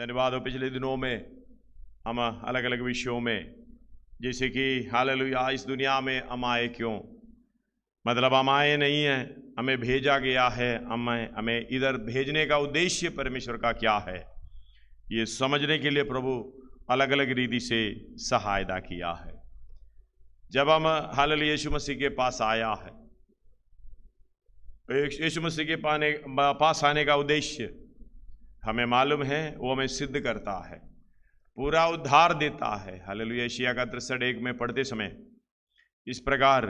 धन्यवाद हो। पिछले दिनों में हम अलग अलग विषयों में, जैसे कि हालेलुया इस दुनिया में हम आए क्यों, मतलब हम आए नहीं हैं, हमें भेजा गया है, हमें इधर भेजने का उद्देश्य परमेश्वर का क्या है, ये समझने के लिए प्रभु अलग अलग रीति से सहायता किया है। जब हम हालेलुया यीशु मसीह के पास आया है, यीशु मसीह के पास आने का उद्देश्य हमें मालूम है, वो हमें सिद्ध करता है, पूरा उद्धार देता है। हालेलुया एशिया का 63:1 में पढ़ते समय इस प्रकार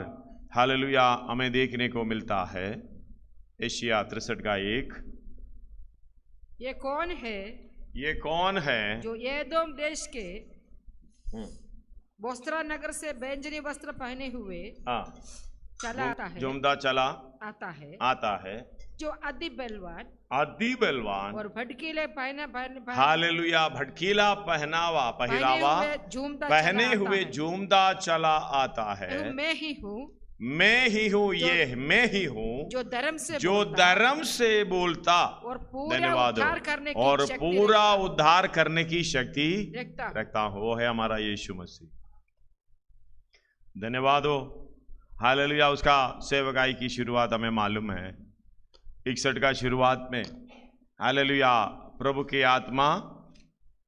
हालेलुया हमें देखने को मिलता है। एशिया 63:1, ये कौन है, ये कौन है जो एदोम देश के बोस्रा नगर से बैंजनी वस्त्र पहने हुए चला आता है, झूमता चला आता है, जो अति बलवान और भड़कीले हालेलुया भड़कीला पहनावा पहने हुए झूमता चला आता है। मैं ही हूँ, ये मैं ही हूँ जो धर्म से बोलता और धन्यवाद और पूरा उद्धार करने की शक्ति रखता हूँ। वो है हमारा यीशु मसीह। धन्यवाद हो। हालेलुया उसका सेवकाई की शुरुआत हमें मालूम है 61 का शुरुआत में। हालेलुया प्रभु की आत्मा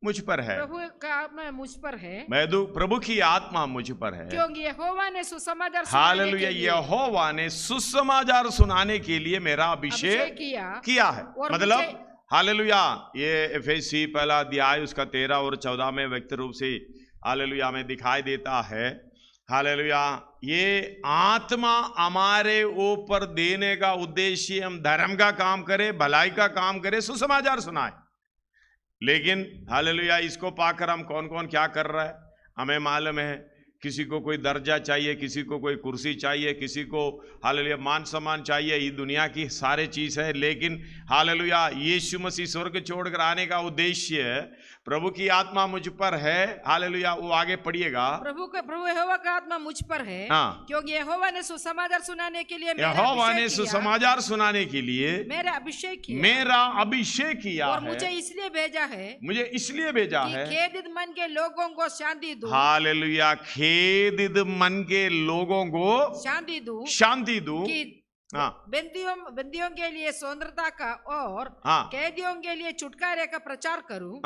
मुझ पर है, प्रभु का आत्मा मुझ पर है, प्रभु की आत्मा मुझ पर है, क्योंकि यहोवा ने सुसमाचार हालेलुया यहोवा ने सुसमाचार सुनाने के लिए मेरा अभिषेक किया है। मतलब हालेलुया ये एफएसी पहला अध्याय उसका 13 और 14 में व्यक्त रूप से हालेलुया में दिखाई देता है। हालेलुया ये आत्मा हमारे ऊपर देने का उद्देश्य हम धर्म का काम करें, भलाई का काम करें, सुसमाचार सुनाए। लेकिन हालेलुया इसको पाकर हम कौन कौन क्या कर रहा है हमें मालूम है। किसी को कोई दर्जा चाहिए, किसी को कोई कुर्सी चाहिए, किसी को हालेलुया मान सम्मान चाहिए, ये दुनिया की सारे चीज है। लेकिन हालेलुया यीशु मसीह स्वर्ग छोड़कर आने का उद्देश्य प्रभु की आत्मा मुझ पर है। हालेलुया वो आगे पढ़िएगा, प्रभु यहोवा का आत्मा मुझ पर है, क्योंकि यहोवा ने सुसमाचार सुनाने के लिए मेरा अभिषेक किया और मुझे इसलिए भेजा है, खेदित मन के लोगों को शांति दूं। हालेलुया खेदित मन के लोगों को शांति दूं, बंदियों के लिए स्वतंत्रता का और कैदियों के लिए छुटकारे का प्रचार करूं,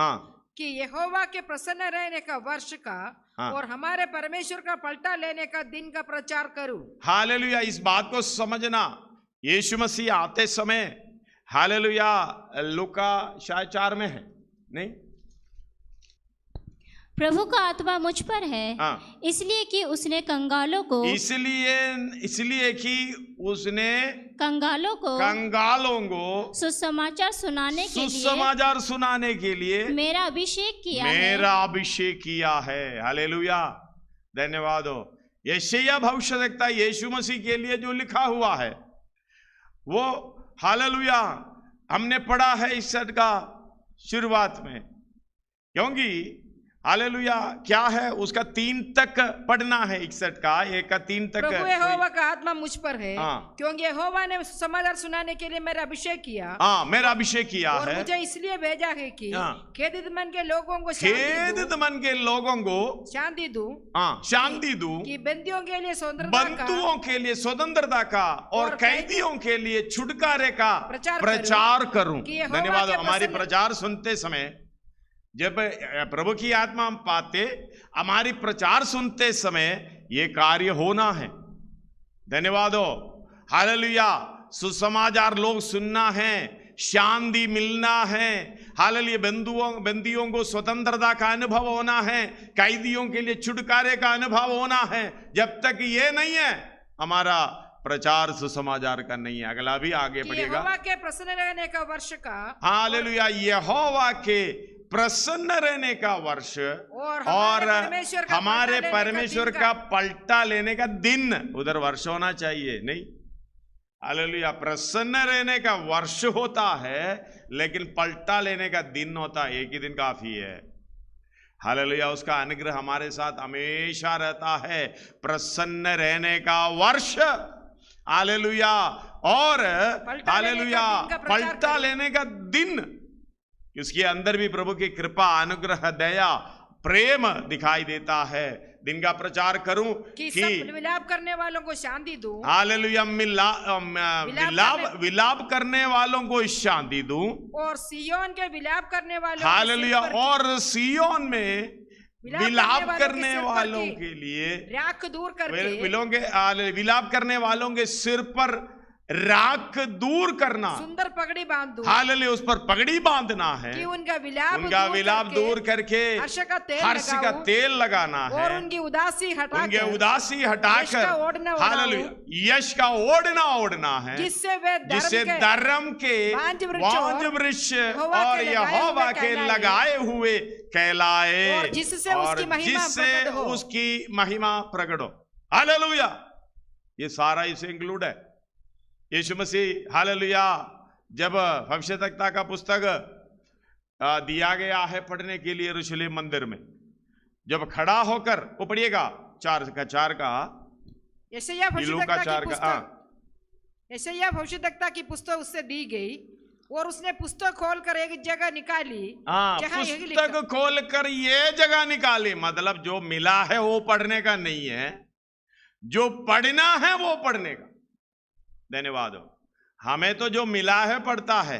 कि यहोवा के प्रसन्न रहने का वर्ष का और हमारे परमेश्वर का पलटा लेने का दिन का प्रचार करूं। हालेलुया इस बात को समझना, यीशु मसीह आते समय हालेलुया लूका शायद 4 में है नहीं, प्रभु का आत्मा मुझ पर है, इसलिए कि उसने कंगालों को कंगालों को सुसमाचार सुनाने के लिए मेरा अभिषेक किया है। हालेलुया धन्यवाद हो। यशायाह भविष्यवक्ता यीशु मसीह के लिए जो लिखा हुआ है वो हालेलुया हमने पढ़ा है इस सद का शुरुआत में, क्योंकि हालेलुया क्या है उसका 3 तक पढ़ना है। 61 का 1 का 3 तक। प्रभु यहोवा का आत्मा मुझ पर है, क्योंकि यहोवा ने समाचार सुनाने के लिए मेरा अभिषेक किया और है, मुझे इसलिए भेजा है कि खेदित मन के लोगों को शांति दूं, कि बंदियों के लिए स्वतंत्रता का और कैदियों के लिए छुटकारे का प्रचार करूं। धन्यवाद। हमारी प्रचार सुनते समय जब प्रभु की आत्मा हम पाते, हमारी प्रचार सुनते समय ये कार्य होना है। धन्यवाद हो। हालेलुया सुसमाचार लोग सुनना है, शांति मिलना है। हालेलुया बंदियों को स्वतंत्रता का अनुभव होना है, कैदियों के लिए छुटकारे का अनुभव होना है। जब तक ये नहीं है हमारा प्रचार सुसमाचार का नहीं है। अगला भी आगे पढ़ेगा, यहोवा के प्रसन्न रहने का वर्ष का। हालेलुया यहोवा के प्रसन्न रहने का वर्ष और हमारे परमेश्वर का पलटा लेने का दिन। उधर वर्ष होना चाहिए नहीं, हालेलुया प्रसन्न रहने का वर्ष होता है, लेकिन पलटा लेने का दिन होता है। एक ही दिन काफी है। हालेलुया उसका अनुग्रह हमारे साथ हमेशा रहता है। प्रसन्न रहने का वर्ष हालेलुया और हालेलुया पलटा लेने का दिन, कि उसके अंदर भी प्रभु की कृपा, अनुग्रह, दया, प्रेम दिखाई देता है। दिन का प्रचार करूं कि सब विलाप करने वालों को शांति दूं। हालेलुया। विलाप करने वालों को शांति दूं, और सिय्योन के विलाप करने वालों, हालेलुया, और सिय्योन में विलाप करने वालों के लिए राख दूर करके, विलाप करने वालों के सिर पर राख दूर करना, सुंदर पगड़ी बांध दूं, हालेलुया, उस पर पगड़ी बांधना है, कि उनका विलाप दूर करके हर्ष का तेल लगाना है, और उनकी उदासी हटाकर हालेलुया यश का ओढ़ना है, जिससे धर्म के वांझ वृक्ष और यहोवा के लगाए हुए कहलाए, और जिससे उसकी महिमा प्रकट हो। हालेलुया। ये सारा इसे इंक्लूड है। यीशु मसीह हालेलुया जब भविष्यवक्ता का पुस्तक दिया गया है पढ़ने के लिए यरूशलेम मंदिर में, जब खड़ा होकर, वो पढ़िएगा 4 का यशायाह भविष्यवक्ता की पुस्तक उससे दी गई, और उसने पुस्तक खोलकर एक जगह निकाली, पुस्तक खोलकर ये जगह निकाली, मतलब जो मिला है वो पढ़ने का नहीं है, जो पढ़ना है वो पढ़ने का। धन्यवाद हो। हमें तो जो मिला है पढ़ता है,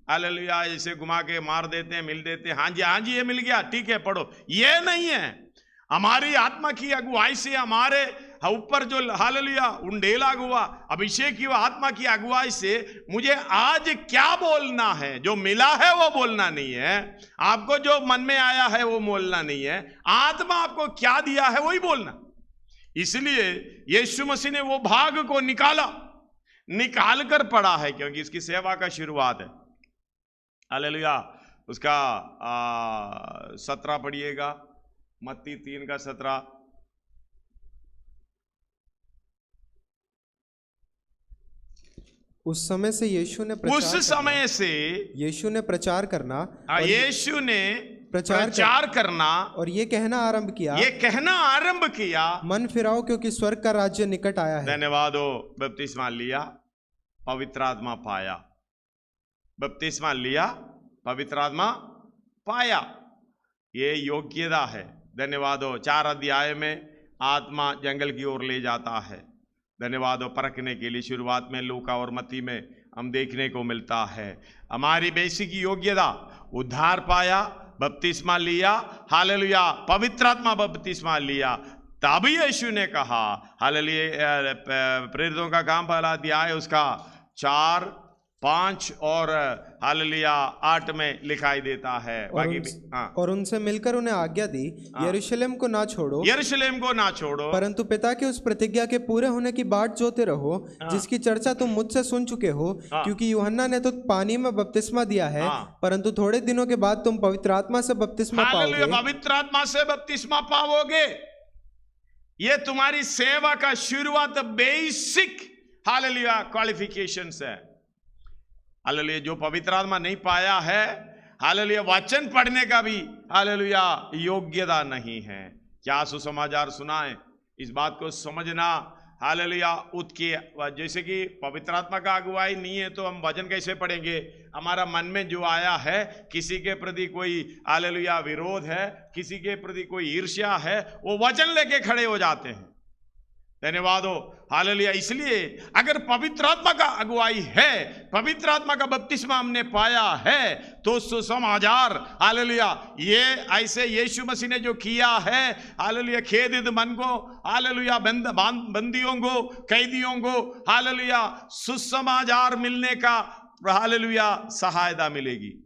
हालेलुया, इसे घुमा के मार देते हैं, मिल देते हैं, हाँ जी ये मिल गया, ठीक है पढ़ो, ये नहीं है। हमारी आत्मा की अगुवाई से हमारे ऊपर जो हालेलुया उंडेला हुआ, अभिषेक हुआ आत्मा की अगुवाई से मुझे आज क्या बोलना है, जो मिला है वो बोलना नहीं है, आपको जो मन में आया है वो बोलना नहीं है, आत्मा आपको क्या दिया है वही बोलना। इसलिए यीशु मसीह ने वो भाग को निकाल कर पढ़ा है, क्योंकि इसकी सेवा का शुरुआत है। हालेलुया। उसका 17 पढ़िएगा, मत्ती 3 का 17। उस समय से यीशु ने प्रचार करना, यीशु ने प्रचार करना और ये कहना आरंभ किया, मन फिराओ क्योंकि स्वर्ग का राज्य निकट आया है। धन्यवाद हो। बपतिस्मा लिया, पवित्र आत्मा पाया। बपतिस्मा लिया, पवित्र आत्मा पाया, ये योग्यता है। धन्यवाद हो। 4 अध्याय में आत्मा जंगल की ओर ले जाता है। धन्यवाद हो। परखने के लिए शुरुआत में लूका और मत्ती में हम देखने को मिलता है। हमारी बेसिक योग्यता, उद्धार पाया, बपतिस्मा लिया, हालेलुया, पवित्र आत्मा बपतिस्मा लिया, तभी यीशु ने कहा, हालेलुया, प्रेरितों का काम 1 अध्याय उसका 4, 5 और हालेलुया 8 में लिखाई देता है। और उनसे मिलकर उन्हें आज्ञा दी, यरूशलेम को ना छोड़ो, परंतु पिता की उस प्रतिज्ञा के पूरे होने की बाट जोते रहो, जिसकी चर्चा तुम मुझसे सुन चुके हो, क्योंकि यूहन्ना ने तो पानी में बपतिस्मा दिया है, परंतु थोड़े दिनों के बाद तुम पवित्र आत्मा से बपतिस्मा पाओगे। पवित्र आत्मा से बपतिस्मा पाओगे। ये तुम्हारी सेवा का शुरुआत, बेसिक हालेलुया क्वालिफिकेशंस है। हालेलुया, जो पवित्र आत्मा नहीं पाया है, हालेलुया, वचन पढ़ने का भी हालेलुया योग्यता नहीं है। क्या सुसमाचार सुनाए, इस बात को समझना। हालेलुया, उसकी जैसे कि पवित्र आत्मा का अगुवाई नहीं है तो हम वचन कैसे पढ़ेंगे? हमारा मन में जो आया है, किसी के प्रति कोई हालेलुया विरोध है, किसी के प्रति कोई ईर्ष्या है, वो वचन लेके खड़े हो जाते हैं। धन्यवाद हो। हालेलुया। इसलिए अगर पवित्र आत्मा का अगुवाई है, पवित्र आत्मा का बपतिस्मा हमने पाया है, तो सुसमाचार हालेलुया, ये ऐसे यीशु मसीह ने जो किया है, हालेलुया, खेदित मन को, हालेलुया, बंदियों को, कैदियों को हालेलुया सुसमाचार मिलने का हालेलुया सहायता मिलेगी।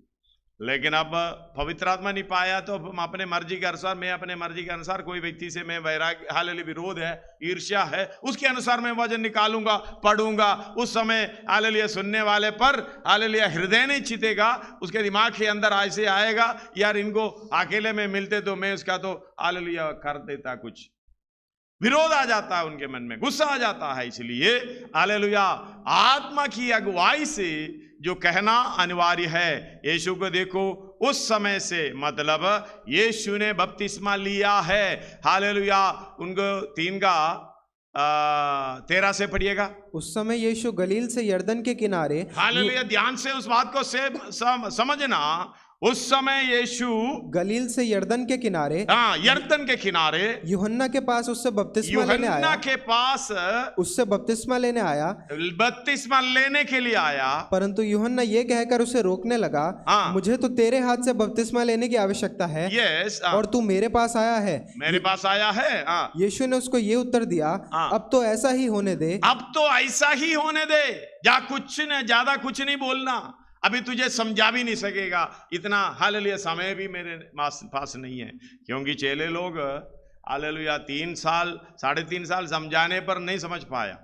लेकिन अब पवित्र आत्मा नहीं पाया तो हम अपने मर्जी के अनुसार, मैं अपने मर्जी के अनुसार, कोई व्यक्ति से मैं वैराग्य हालेलुया विरोध है, ईर्ष्या है, उसके अनुसार मैं वचन निकालूंगा, पढ़ूंगा। उस समय हालेलुया सुनने वाले पर हालेलुया हृदय नहीं चितेगा, उसके दिमाग के अंदर ऐसे आएगा, यार इनको अकेले में मिलते तो मैं उसका तो हालेलुया कर देता, कुछ विरोध आ जाता है उनके मन में, गुस्सा आ जाता है। इसलिए हालेलुया आत्मा की अगुवाई से जो कहना अनिवार्य है। यीशु को देखो, उस समय से मतलब यीशु ने बपतिस्मा लिया है। हालेलुया। उनको 3 का 13 से पढ़िएगा। उस समय यीशु गलील से यरदन के किनारे, हालेलुया, ध्यान से उस बात को से समझना। उस समय यीशु गलील से यरदन के किनारे, यरदन के किनारे यूहन्ना के पास उससे बपतिस्मा लेने आया। यूहन्ना के पास उससे बपतिस्मा लेने आया, बपतिस्मा लेने के लिए आया। परंतु यूहन्ना ये कहकर उसे रोकने लगा, मुझे तो तेरे हाथ से बपतिस्मा लेने की आवश्यकता है, और तू मेरे पास आया है। मेरे पास आया है। यीशु ने उसको ये उत्तर दिया, अब तो ऐसा ही होने दे। अब तो ऐसा ही होने दे, जा कुछ न ज्यादा कुछ नहीं बोलना, अभी तुझे समझा भी नहीं सकेगा इतना। हालेलुया, समय भी मेरे पास नहीं है, क्योंकि चेले लोग हालेलुया 3 साल 3.5 साल समझाने पर नहीं समझ पाया।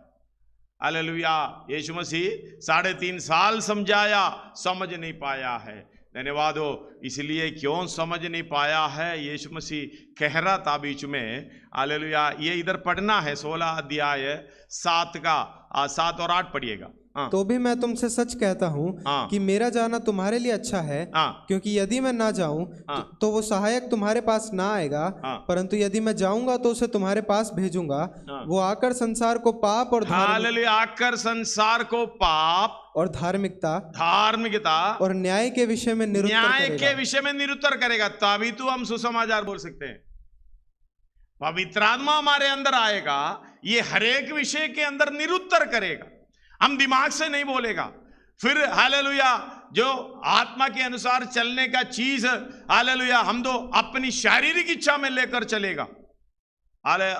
हालेलुया, यीशु मसीह 3.5 साल समझाया, समझ नहीं पाया है। धन्यवाद हो। इसलिए क्यों समझ नहीं पाया है, यीशु मसीह कह रहा था बीच में। हालेलुया, ये इधर पढ़ना है 16 अध्याय 7 और 8 पढ़िएगा। तो भी मैं तुमसे सच कहता हूँ कि मेरा जाना तुम्हारे लिए अच्छा है, क्योंकि यदि मैं ना जाऊं तो वो सहायक तुम्हारे पास ना आएगा, परंतु यदि मैं जाऊंगा तो उसे तुम्हारे पास भेजूंगा। वो आकर संसार को पाप और आकर संसार को पाप और धार्मिकता और न्याय के विषय में निरुत्तर करेगा। तभी तो हम सुसमाचार बोल सकते हैं। पवित्र आत्मा हमारे अंदर आएगा, ये हरेक विषय के अंदर निरुत्तर करेगा, हम दिमाग से नहीं बोलेगा। फिर हालेलुया, जो आत्मा के अनुसार चलने का चीज हालेलुया हम तो अपनी शारीरिक इच्छा में लेकर चलेगा।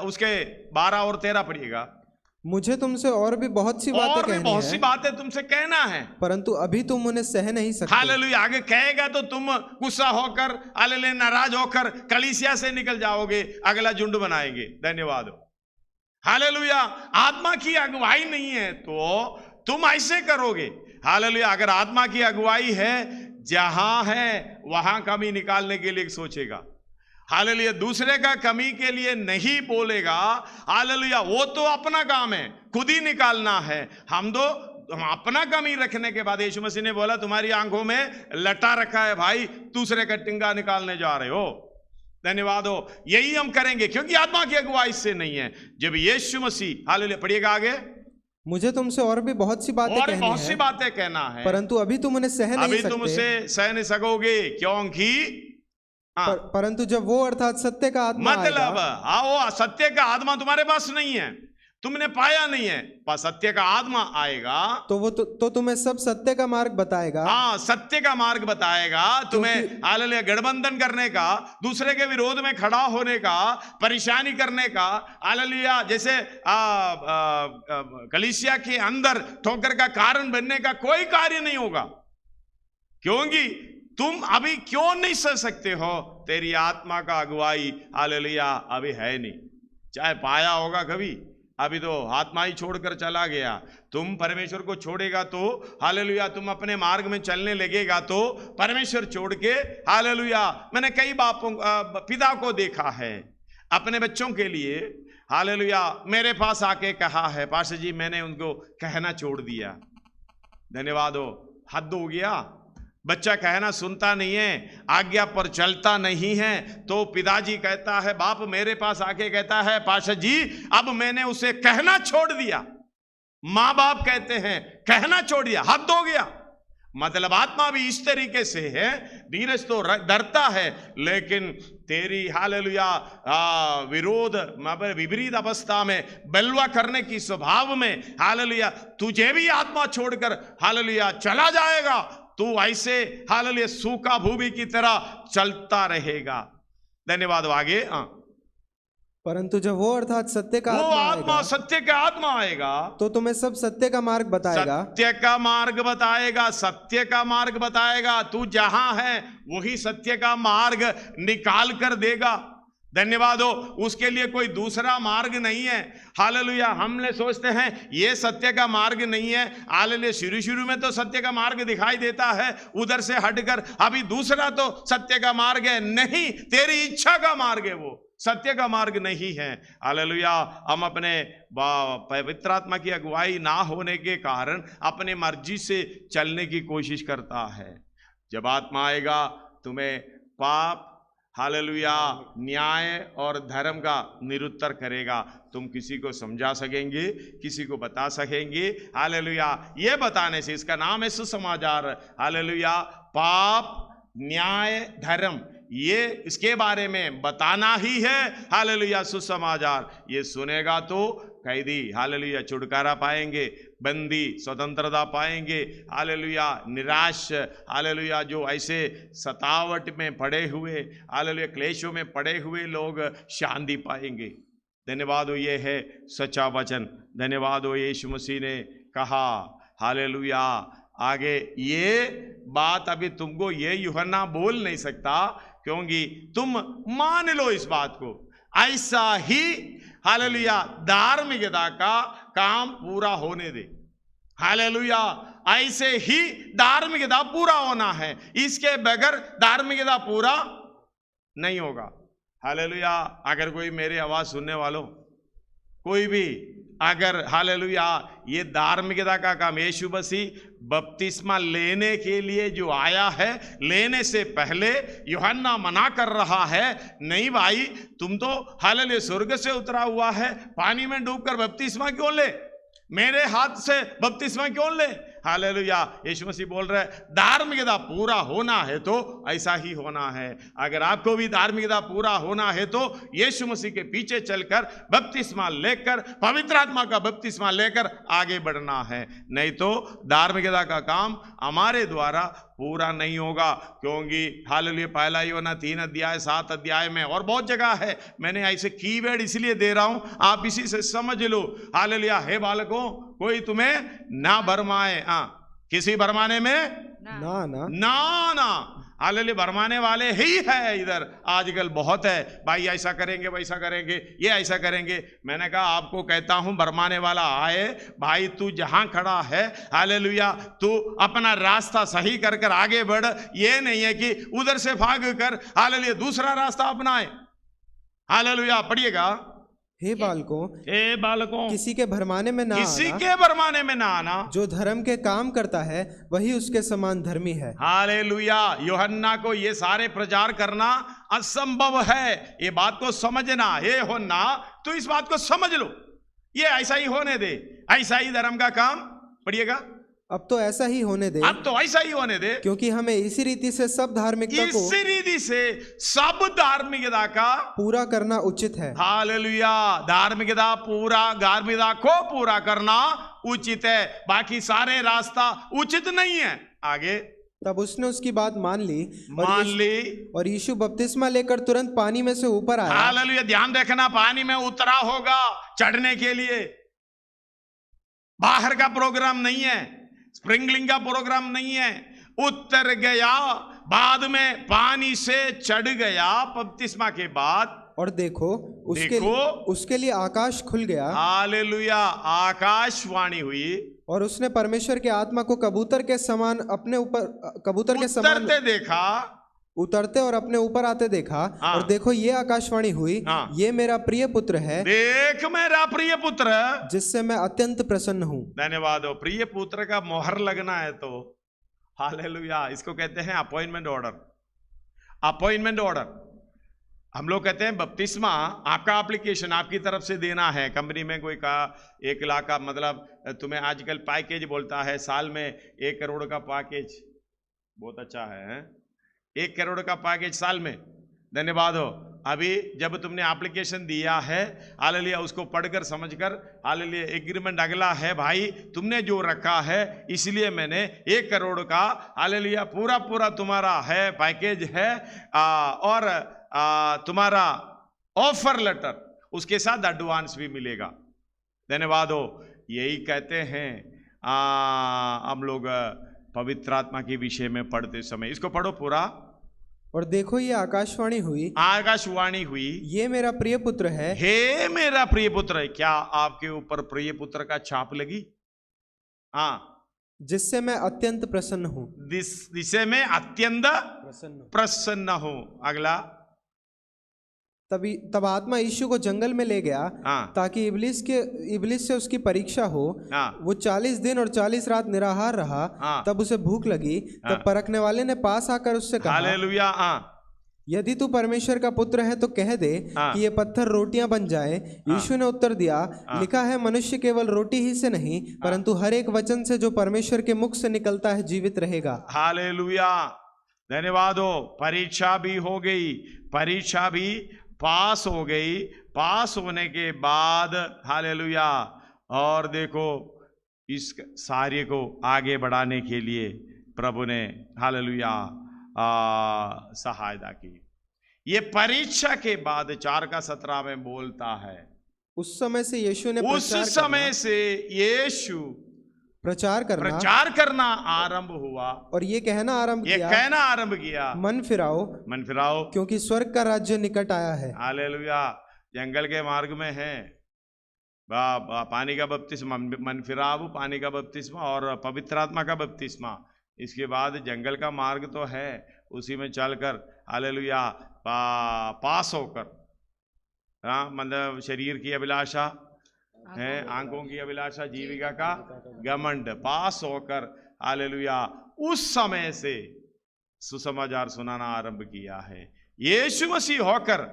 उसके 12 और 13 पढ़िएगा। मुझे तुमसे और भी बहुत सी बातें कहनी है, बहुत सी बातें तुमसे कहना है, परंतु अभी तुम उन्हें सह नहीं सकते। हालेलुया, आगे कहेगा तो तुम गुस्सा होकर हालेलुया नाराज होकर कलीसिया से निकल जाओगे, अगला झुंड बनाएंगे। धन्यवाद। हालेलुया, आत्मा की अगुवाई नहीं है तो तुम ऐसे करोगे। हालेलुया, अगर आत्मा की अगुवाई है, जहां है वहां कमी निकालने के लिए सोचेगा। हालेलुया, दूसरे का कमी के लिए नहीं बोलेगा। हालेलुया, वो तो अपना काम है, खुद ही निकालना है। हम अपना कमी रखने के बाद यीशु मसीह ने बोला, तुम्हारी आंखों में लटा रखा है भाई, दूसरे का टिंगा निकालने जा रहे हो। धन्यवाद हो। यही हम करेंगे, क्योंकि आत्मा की अगुवाई से नहीं है। जब यीशु मसीह, हालेलुया, पढ़िएगा आगे। मुझे तुमसे और भी बहुत सी बातें कहना है, परंतु अभी तुम उन्हें सह नहीं सकते। तुम उसे सह नहीं सकोगे, क्योंकि परंतु जब वो अर्थात सत्य का आत्मा मतलब वो सत्य का आत्मा तुम्हारे पास नहीं है, तुमने पाया नहीं है, पर सत्य का आत्मा आएगा तो वो तो तुम्हें सब सत्य का मार्ग बताएगा। सत्य का मार्ग बताएगा तुम्हें। हालेलुया, गठबंधन करने का, दूसरे के विरोध में खड़ा होने का, परेशानी करने का। हालेलुया, जैसे कलीसिया के अंदर ठोकर का कारण बनने का कोई कार्य नहीं होगा, क्योंकि तुम अभी क्यों नहीं सह सकते हो? तेरी आत्मा का अगुवाई हालेलुया अभी है नहीं। चाहे पाया होगा कभी, अभी तो आत्मा ही छोड़कर चला गया। तुम परमेश्वर को छोड़ेगा तो हालेलुया, तुम अपने मार्ग में चलने लगेगा तो परमेश्वर छोड़ के हालेलुया। मैंने कई पिता को देखा है अपने बच्चों के लिए, हालेलुया, मेरे पास आके कहा है, पास्टर जी मैंने उनको कहना छोड़ दिया। धन्यवाद हो। हद हो गया, बच्चा कहना सुनता नहीं है, आज्ञा पर चलता नहीं है, तो पिताजी कहता है, बाप मेरे पास आके कहता है, पास्टर जी अब मैंने उसे कहना छोड़ दिया। माँ बाप कहते हैं कहना छोड़ दिया, हद हो गया। मतलब आत्मा भी इस तरीके से है, धीरज तो डरता है, लेकिन तेरी हालेलुया विरोध विपरीत अवस्था में बलवा करने की स्वभाव में हालेलुया तुझे भी आत्मा छोड़कर हालेलुया चला जाएगा। तू ऐसे हालेलुया सूखा भूमि की तरह चलता रहेगा। धन्यवाद। आगे परंतु जब वो अर्थात सत्य का आत्मा सत्य का आत्मा आएगा तो तुम्हें सब सत्य का मार्ग बताएगा। सत्य का मार्ग बताएगा, सत्य का मार्ग बताएगा। तू जहां है वही सत्य का मार्ग निकाल कर देगा। धन्यवाद हो। उसके लिए कोई दूसरा मार्ग नहीं है। हालेलुया, हमने सोचते हैं ये सत्य का मार्ग नहीं है। हालेलुया, शुरू में तो सत्य का मार्ग दिखाई देता है, उधर से हटकर अभी दूसरा तो सत्य का मार्ग है। नहीं, तेरी इच्छा का मार्ग है, वो सत्य का मार्ग नहीं है। हालेलुया, हम अपने पवित्र आत्मा की अगुवाई ना होने के कारण अपने मर्जी से चलने की कोशिश करता है। जब आत्मा आएगा तुम्हें पाप हालेलुया न्याय और धर्म का निरुत्तर करेगा। तुम किसी को समझा सकेंगे, किसी को बता सकेंगे। हालेलुया, ये बताने से, इसका नाम है सुसमाचार। हालेलुया, पाप न्याय, धर्म, ये इसके बारे में बताना ही है। हालेलुया, सुसमाचार। ये सुनेगा तो कैदी हालेलुया छुटकारा पाएंगे, बंदी स्वतंत्रता पाएंगे। हालेलुया, निराश हालेलुया जो ऐसे सतावट में पड़े हुए, हालेलुया क्लेशों में पड़े हुए लोग शांति पाएंगे। धन्यवाद हो, ये है सच्चा वचन। धन्यवाद हो, यीशु मसीह ने कहा हालेलुया। आगे ये बात अभी तुमको ये यूहन्ना बोल नहीं सकता, क्योंकि तुम मान लो इस बात को। ऐसा ही हालेलुया धार्मिकता का काम पूरा होने दे। हालेलुया, ऐसे ही धार्मिकता पूरा होना है, इसके बगैर धार्मिकता पूरा नहीं होगा। हालेलुया, अगर कोई मेरी आवाज सुनने वालों, कोई भी अगर हालेलुया ये धार्मिकता का काम, यीशु मसीह बपतिस्मा लेने के लिए जो आया है, लेने से पहले यूहन्ना मना कर रहा है, नहीं भाई तुम तो हालेलुया स्वर्ग से उतरा हुआ है, पानी में डूबकर बपतिस्मा क्यों ले, मेरे हाथ से बपतिस्मा क्यों ले। हालेलुया, यीशु मसीह बोल रहे धार्मिकता पूरा होना है तो ऐसा ही होना है। अगर आपको भी धार्मिकता पूरा होना है तो यीशु मसीह के पीछे चलकर बपतिस्मा लेकर, पवित्र आत्मा का बपतिस्मा लेकर आगे बढ़ना है, नहीं तो धार्मिकता का काम हमारे द्वारा पूरा नहीं होगा। क्योंकि हालेलुया पहला यूहन्ना 3 अध्याय 7 अध्याय में और बहुत जगह है, मैंने ऐसे कीवर्ड इसलिए दे रहा हूं, आप इसी से समझ लो। हालेलुया, हे बालकों कोई तुम्हें ना भरमाए, किसी भरमाने में ना हालेलुया भरमाने वाले ही है इधर आजकल बहुत है, भाई ऐसा करेंगे वैसा करेंगे, ये ऐसा करेंगे। मैंने कहा आपको कहता हूं भरमाने वाला आए, भाई तू जहां खड़ा है हालेलुया तू अपना रास्ता सही कर कर आगे बढ़। ये नहीं है कि उधर से भाग कर हालेलुया दूसरा रास्ता अपनाए। हालेलुया, पढ़िएगा। हे बालकों, किसी के भरमाने में ना आना, जो धर्म के काम करता है वही उसके समान धर्मी है। हालेलुया, यूहन्ना को ये सारे प्रचार करना असंभव है, ये बात को समझना। हे यूहन्ना तू इस बात को समझ लो, ये ऐसा ही होने दे, ऐसा ही धर्म का काम। पढ़िएगा। अब तो ऐसा ही होने दे, अब तो ऐसा ही होने दे, क्योंकि हमें इसी रीति से सब धार्मिकता का पूरा करना उचित है। हालेलुया, धार्मिकता को पूरा करना उचित है, बाकी सारे रास्ता उचित नहीं है। आगे, तब उसने उसकी बात मान ली और यीशु बपतिस्मा लेकर तुरंत पानी में से ऊपर आया। हालेलुया, ध्यान रखना, पानी में उतरा होगा चढ़ने के लिए, बाहर का प्रोग्राम नहीं है, स्प्रिंगलिंग का प्रोग्राम नहीं है। उतर गया, बाद में पानी से चढ़ गया बपतिस्मा के बाद, और देखो उसके लिए आकाश खुल गया। हालेलुया, आकाशवाणी हुई और उसने परमेश्वर के आत्मा को कबूतर के समान अपने ऊपर, कबूतर के समान देखा, उतरते और अपने ऊपर आते देखा। और देखो ये आकाशवाणी हुई, ये मेरा प्रिय पुत्र है, देख मेरा प्रिय पुत्र जिससे मैं अत्यंत प्रसन्न हूँ। धन्यवाद हो। प्रिय पुत्र का मोहर लगना है तो हालेलुया, इसको कहते हैं अपॉइंटमेंट ऑर्डर। अपॉइंटमेंट ऑर्डर हम लोग कहते हैं बपतिस्मा आपका एप्लीकेशन आपकी तरफ से देना है। कंपनी में कोई का 1 लाख का, मतलब तुम्हें आजकल पैकेज बोलता है, साल में 1 करोड़ का पैकेज, बहुत अच्छा है 1 करोड़ का पैकेज साल में। धन्यवाद हो। अभी जब तुमने एप्लीकेशन दिया है हालेलुया, उसको पढ़कर समझकर हालेलुया एग्रीमेंट अगला है, भाई तुमने जो रखा है इसलिए मैंने 1 करोड़ का हालेलुया पूरा तुम्हारा है, पैकेज है, और तुम्हारा ऑफर लेटर उसके साथ एडवांस भी मिलेगा। धन्यवाद हो। यही कहते हैं हम लोग पवित्र आत्मा के विषय में पढ़ते समय। इसको पढ़ो पूरा। और देखो ये आकाशवाणी हुई, ये मेरा प्रिय पुत्र है, हे मेरा प्रिय पुत्र है। क्या आपके ऊपर प्रिय पुत्र का छाप लगी? हाँ, जिससे मैं अत्यंत प्रसन्न हूँ, जिससे मैं अत्यंत प्रसन्न हूँ। अगला, तब आत्मा यीशु को जंगल में ले गया, ताकि इब्लिस से उसकी परीक्षा हो। वो 40 दिन और 40 रात निराहार रहा। तब उसे भूख लगी। तब परखने वाले ने पास आकर उससे कहा, हालेलुया, यदि तू परमेश्वर का पुत्र है तो कह दे कि ये पत्थर रोटियां बन जाए। यीशु ने उत्तर दिया, लिखा है मनुष्य केवल रोटी ही से नहीं परंतु हर एक वचन से जो परमेश्वर के मुख से निकलता है जीवित रहेगा। हालेलुया। धन्यवाद हो। परीक्षा भी हो गई, परीक्षा भी पास हो गई। पास होने के बाद हालेलुया, और देखो इस कार्य को आगे बढ़ाने के लिए प्रभु ने हालेलुया सहायता की। ये परीक्षा के बाद 4:17 में बोलता है, उस समय से यीशु ने उस समय से यीशु प्रचार करना आरंभ हुआ और ये कहना आरंभ किया, मन फिराओ क्योंकि स्वर्ग का राज्य निकट आया है। हालेलुया। जंगल के मार्ग में है पानी का बपतिस्मा, मन फिराओ, पानी का बपतिस्मा और पवित्र आत्मा का बपतिस्मा। इसके बाद जंगल का मार्ग तो है, उसी में चलकर हालेलुया पास होकर, मतलब शरीर की अभिलाषा है, आंखों की अभिलाषा, जीविका का घमंड, पास होकर हालेलुया उस समय से सुसमाचार सुनाना आरंभ किया है। यीशु मसीह होकर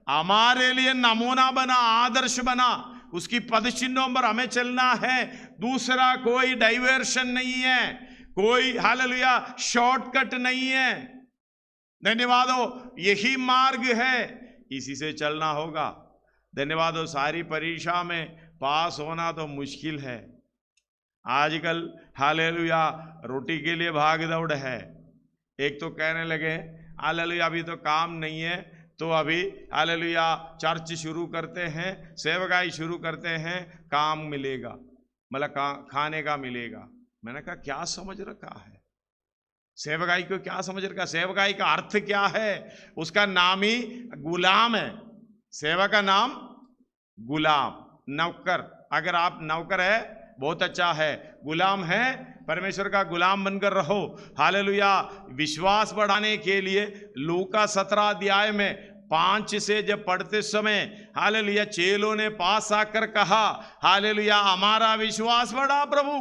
हमारे लिए नमूना बना, आदर्श बना, उसकी पदचिन्हों पर हमें चलना है। दूसरा कोई डाइवर्शन नहीं है, कोई हालेलुया शॉर्टकट नहीं है। धन्यवाद हो, यही मार्ग है, इसी से चलना होगा। धन्यवाद हो। सारी परीक्षा में पास होना तो मुश्किल है। आजकल हालेलुया रोटी के लिए भाग दौड़ है। एक तो कहने लगे हालेलुया अभी तो काम नहीं है, तो अभी हालेलुया चर्च शुरू करते हैं, सेवकाई शुरू करते हैं, काम मिलेगा, मतलब खाने का मिलेगा। मैंने कहा क्या समझ रखा है सेवकाई को, क्या समझ रखा? सेवकाई का अर्थ क्या है? उसका नाम ही गुलाम है। सेवा का नाम गुलाम, नौकर। अगर आप नौकर है बहुत अच्छा है, गुलाम है परमेश्वर का गुलाम बनकर रहो। हालेलुया। विश्वास बढ़ाने के लिए लूका 17 अध्याय में 5 से जब पढ़ते समय हालेलुया चेलों ने पास आकर कहा हालेलुया हमारा विश्वास बढ़ा प्रभु।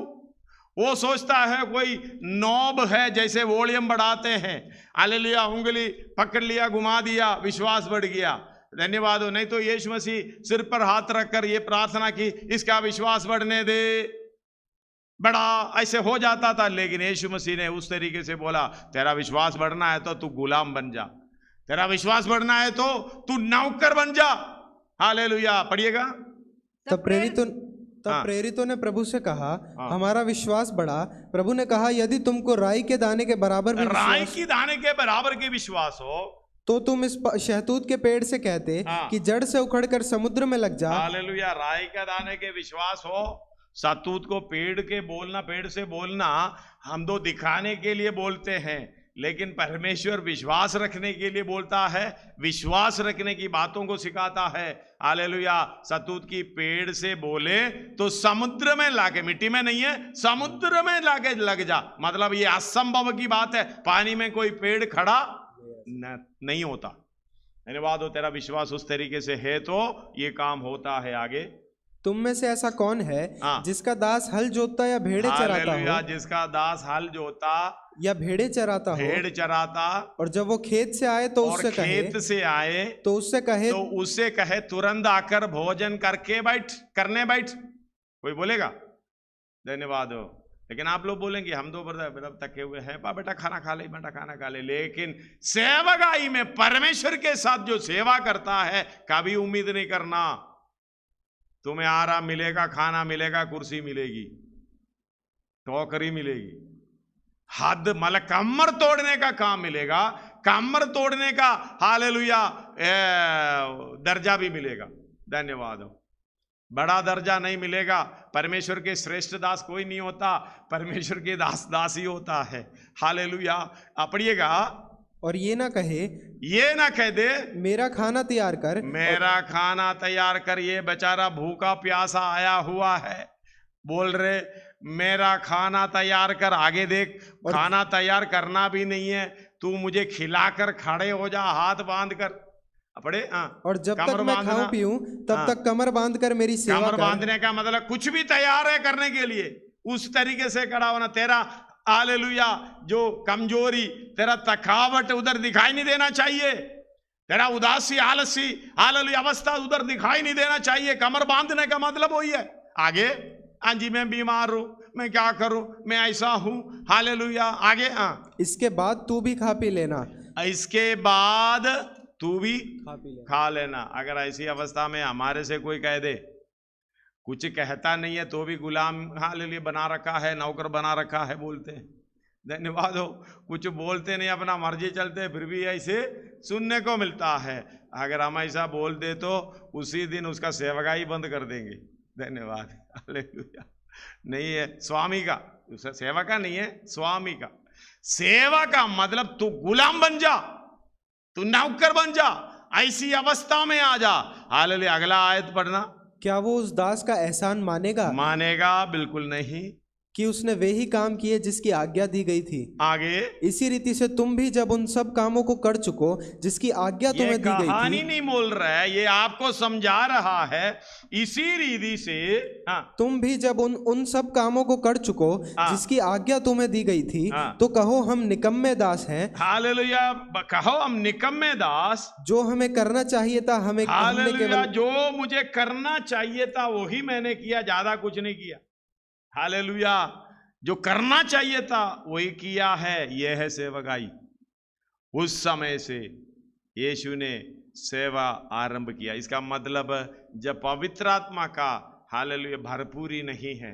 वो सोचता है कोई नॉब है, जैसे वॉल्यूम बढ़ाते हैं, हालेलुया उंगली पकड़ लिया, घुमा दिया, विश्वास बढ़ गया। धन्यवाद हो। नहीं तो यीशु मसीह सिर पर हाथ रखकर ये प्रार्थना की, इसका विश्वास बढ़ने दे, बड़ा, ऐसे हो जाता था। लेकिन यीशु मसीह ने उस तरीके से बोला तेरा विश्वास बढ़ना है तो तू गुलाम बन जा, तेरा विश्वास बढ़ना है तो तू नौकर बन जा। हालेलुया। पढ़िएगा। तब प्रेरितों ने प्रभु से कहा हमारा विश्वास बढ़ा। प्रभु ने कहा यदि तुमको राई के दाने के बराबर भी राई की दाने के बराबर के विश्वास हो तो तुम इस शहतूत के पेड़ से कहते कि जड़ से उखड़कर समुद्र में लग जा। हालेलुया। राई का दाने के विश्वास हो। शहतूत को पेड़ के बोलना, पेड़ से बोलना हम तो दिखाने के लिए बोलते हैं, लेकिन परमेश्वर विश्वास रखने के लिए बोलता है, विश्वास रखने की बातों को सिखाता है। हालेलुया। शहतूत की पेड़ से बोले तो समुद्र में लाके, मिट्टी में नहीं है, समुद्र में लाके लग जा। मतलब ये असंभव की बात है, पानी में कोई पेड़ खड़ा नहीं होता। धन्यवाद हो। तेरा विश्वास उस तरीके से है तो ये काम होता है। आगे, तुम में से ऐसा कौन है जिसका दास हल जोतता या भेड़े चराता हो? जिसका दास हल जोता या भेड़े चराता हो, भेड़ चराता, और जब वो खेत से आए तो उससे कहे, खेत से आए तो उससे कहे तुरंत आकर भोजन करके करने बैठ। कोई बोलेगा? धन्यवाद हो। लेकिन आप लोग बोलेंगे हम तो मतलब थके हुए हैं, बेटा खाना खा ले, बेटा खाना खा ले। लेकिन सेवकाई में परमेश्वर के साथ जो सेवा करता है, कभी उम्मीद नहीं करना तुम्हें आराम मिलेगा, खाना मिलेगा, कुर्सी मिलेगी, टोकरी मिलेगी, हद मतलब कमर तोड़ने का काम मिलेगा, कमर तोड़ने का हालेलुया दर्जा भी मिलेगा। धन्यवाद हो। बड़ा दर्जा नहीं मिलेगा। परमेश्वर के श्रेष्ठ दास कोई नहीं होता, परमेश्वर के दास ही होता है। हालेलुया। पढ़िएगा। और ये ना कह दे मेरा खाना तैयार कर, मेरा खाना तैयार कर। ये बेचारा भूखा प्यासा आया हुआ है, बोल रहे मेरा खाना तैयार कर। आगे देख, खाना तैयार करना भी नहीं है, तू मुझे खिलाकर खड़े हो जा, हाथ बांध कर। पढ़े। और जब तक मैं खाऊं पीऊं तब तक कमर बांध कर मेरी सेवा कर। कमर बांधने का मतलब कुछ भी तैयार है करने के लिए, उस तरीके से खड़ा होना। तेरा हालेलुया जो कमजोरी, तेरा थकावट उधर दिखाई नहीं देना चाहिए, तेरा उदासी आलसी हालेलुया अवस्था उधर दिखाई नहीं देना चाहिए। कमर बांधने का मतलब वही है। आगे, हाँ जी मैं बीमार हूं, मैं क्या करूं, मैं ऐसा हूं। हालेलुया। आगे इसके बाद तू भी खा पी लेना, इसके बाद तू भी खा लेना। अगर ऐसी अवस्था में हमारे से कोई कह दे, कुछ कहता नहीं है तो भी गुलाम हालेलुया बना रखा है, नौकर बना रखा है, बोलते हैं धन्यवाद हो, कुछ बोलते नहीं, अपना मर्जी चलते, फिर भी ऐसे सुनने को मिलता है। अगर हम ऐसा बोल दे तो उसी दिन उसका सेवकाई बंद कर देंगे। धन्यवाद हालेलुया। नहीं है स्वामी का, सेवा का नहीं है, स्वामी का। सेवा का मतलब तू गुलाम बन जा, तू नौकर बन जा, ऐसी अवस्था में आ जा। हालेलुया। अगला आयत पढ़ना। क्या वो उस दास का एहसान मानेगा? मानेगा बिल्कुल नहीं, कि उसने वे ही काम किए जिसकी आज्ञा दी गई थी। आगे इसी रीति से तुम भी जब उन सब कामों को कर चुको जिसकी आज्ञा तुम्हें दी गई थी। कहानी नहीं बोल रहा है, ये आपको समझा रहा है। इसी रीति से तुम भी जब उन सब कामों को कर चुको जिसकी आज्ञा तुम्हें दी गई थी, तो कहो हम निकम्मे दास हैं। हालेलुया। कहो हम निकम्मे दास, जो हमें करना चाहिए था हमें हालेलुया, जो मुझे करना चाहिए था वही मैंने किया, ज्यादा कुछ नहीं किया। हालेलुया। जो करना चाहिए था वही किया है। यह है सेवकाई। उस समय से यीशु ने सेवा आरंभ किया। इसका मतलब जब पवित्र आत्मा का हालेलुया भरपूरी नहीं है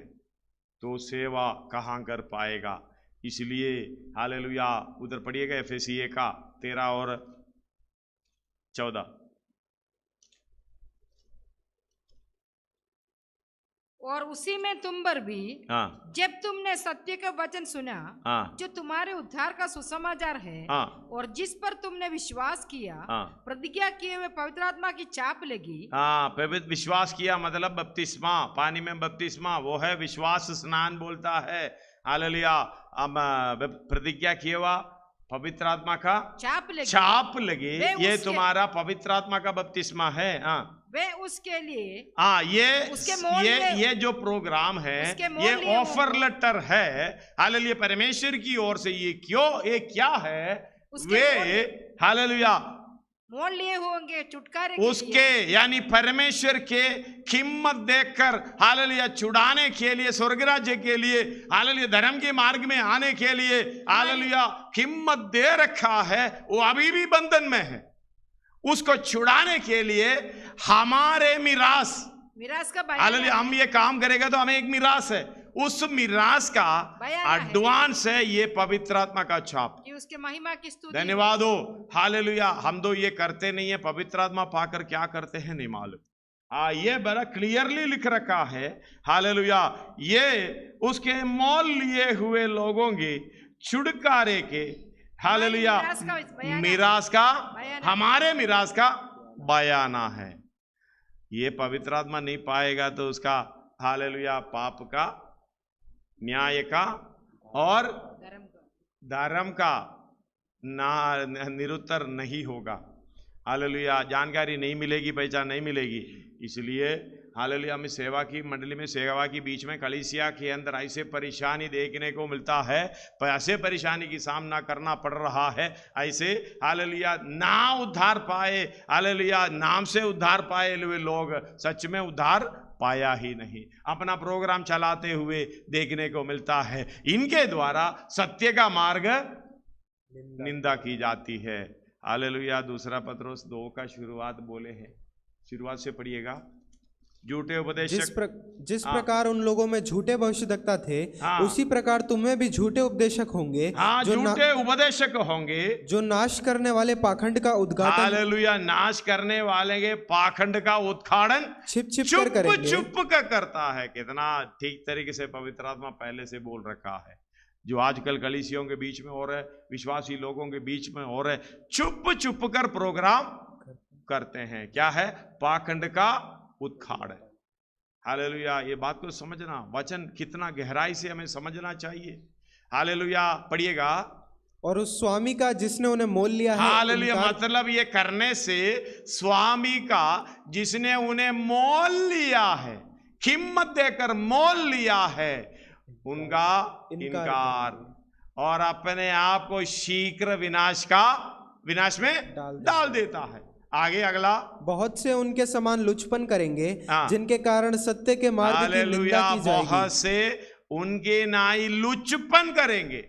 तो सेवा कहां कर पाएगा। इसलिए हालेलुया उधर पढ़िएगा एफएसी 1:13 और 14। और उसी में तुम पर भी जब तुमने सत्य का वचन सुना, जो तुम्हारे उद्धार का सुसमाचार है, और जिस पर तुमने विश्वास किया, प्रतिज्ञा किए हुए पवित्र आत्मा की चाप लगी। पवित्र विश्वास किया मतलब बपतिस्मा, पानी में बपतिस्मा, वो है विश्वास स्नान बोलता है। हालेलुया। अब प्रतिज्ञा किया हुआ पवित्र आत्मा का चाप लगे, ये तुम्हारा पवित्र आत्मा का बपतिस्मा है। वे उसके लिए ये जो प्रोग्राम है ये ऑफर लेटर है। हालेलुया। परमेश्वर की ओर से ये क्या है, वे हालेलुया मोल लिए होंगे छुटकारे उसके, यानी परमेश्वर के कीमत देखकर हालेलुया छुड़ाने के लिए, स्वर्ग राज्य के लिए, हालेलुया धर्म के मार्ग में आने के लिए हालेलुया कीमत दे रखा है। वो अभी भी बंधन में है, उसको छुड़ाने के लिए हमारे मिरास का हालेलुया, हम ये काम करेगा तो हमें एक मिरास है, उस मिरास का एडवांस है ये पवित्र आत्मा का छाप, उसके महिमा की स्तुति। धन्यवाद हो हालेलुया। हम तो ये करते नहीं है, पवित्र आत्मा पाकर क्या करते हैं नहीं मालूम। ये बड़ा क्लियरली लिख रखा है हालेलुया। ये उसके मोल लिए हुए लोगों के छुटकारे के हालेलुया मिरास का, हमारे मिरास का बयाना है। ये पवित्र आत्मा नहीं पाएगा तो उसका हालेलुया पाप का, न्याय का और धर्म का निरुत्तर नहीं होगा। हालेलुया जानकारी नहीं मिलेगी, पहचान नहीं मिलेगी। इसलिए हालेलुया हमें सेवा की मंडली में, सेवा की बीच में, कलीसिया के अंदर ऐसे परेशानी देखने को मिलता है, ऐसे परेशानी की सामना करना पड़ रहा है। ऐसे हालेलुया ना उद्धार पाए, हालेलुया नाम से उद्धार पाए हुए लोग सच में उद्धार पाया ही नहीं, अपना प्रोग्राम चलाते हुए देखने को मिलता है। इनके द्वारा सत्य का मार्ग निंदा की जाती है। हालेलुया। दूसरा पत्रोस 2 का शुरुआत बोले हैं, शुरुआत से पढ़िएगा। झूठे उपदेशक जिस प्रकार उन लोगों में झूठे भविष्यद्वक्ता थे, उसी प्रकार तुम्हें भी झूठे उपदेशक होंगे, झूठे उपदेशक होंगे जो नाश करने वाले पाखंड का उद्घाटन, हालेलुया नाश करने वाले के पाखंड का उद्घाटन चुप कर करता है। कितना ठीक तरीके से पवित्र आत्मा पहले से बोल रखा है। जो आजकल कलीसियों के बीच में हो रहा है, विश्वासी लोगों के बीच में हो रहा है, चुप कर प्रोग्राम करते हैं। क्या है? पाखंड का उद्घाटन है। हालेलुया। ये बात को समझना, वचन कितना गहराई से हमें समझना चाहिए। हालेलुया पढ़िएगा। और उस स्वामी का जिसने उन्हें मोल लिया है। हालेलुया मतलब ये करने से स्वामी का जिसने उन्हें मोल लिया है, कीमत देकर मोल लिया है, उनका इनकार और अपने आप को शीघ्र विनाश में डाल देता है। आगे अगला, बहुत से उनके समान लुचपन करेंगे जिनके कारण सत्य के मार्ग की निंदा की जाएगी। बहुत से उनके नाई लुचपन करेंगे,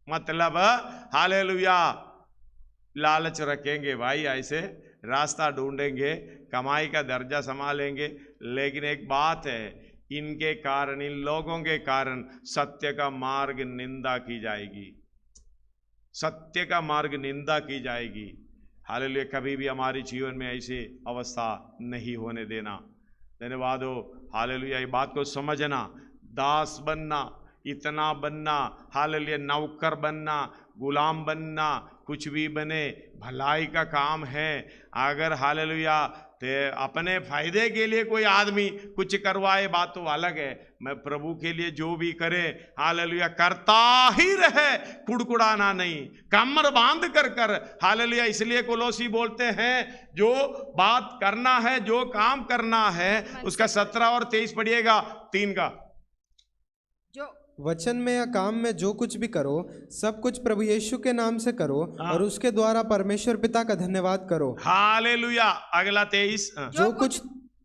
मतलब हालेलुया लालच रखेंगे भाई, ऐसे रास्ता ढूंढेंगे, कमाई का दर्जा संभालेंगे। लेकिन एक बात है, इनके कारण, इन लोगों के कारण सत्य का मार्ग निंदा की जाएगी, सत्य का मार्ग निंदा की जाएगी। हालेलुया, कभी भी हमारे जीवन में ऐसी अवस्था नहीं होने देना। धन्यवाद हो। हालेलुया, ये बात को समझना, दास बनना, इतना बनना, हालेलुया नौकर बनना, गुलाम बनना, कुछ भी बने, भलाई का काम है। अगर हालेलुया अपने फायदे के लिए कोई आदमी कुछ करवाए बात तो अलग है, मैं प्रभु के लिए जो भी करे हालेलुया करता ही रहे, कुड़कुड़ाना नहीं, कमर बांध कर हालेलुया। इसलिए कोलोसी बोलते हैं जो बात करना है, जो काम करना है, उसका 17 और 23 पढ़िएगा 3 का। जो वचन में या काम में जो कुछ भी करो, सब कुछ प्रभु यीशु के नाम से करो और उसके द्वारा परमेश्वर पिता का धन्यवाद करो। हालेलुया। अगला 23,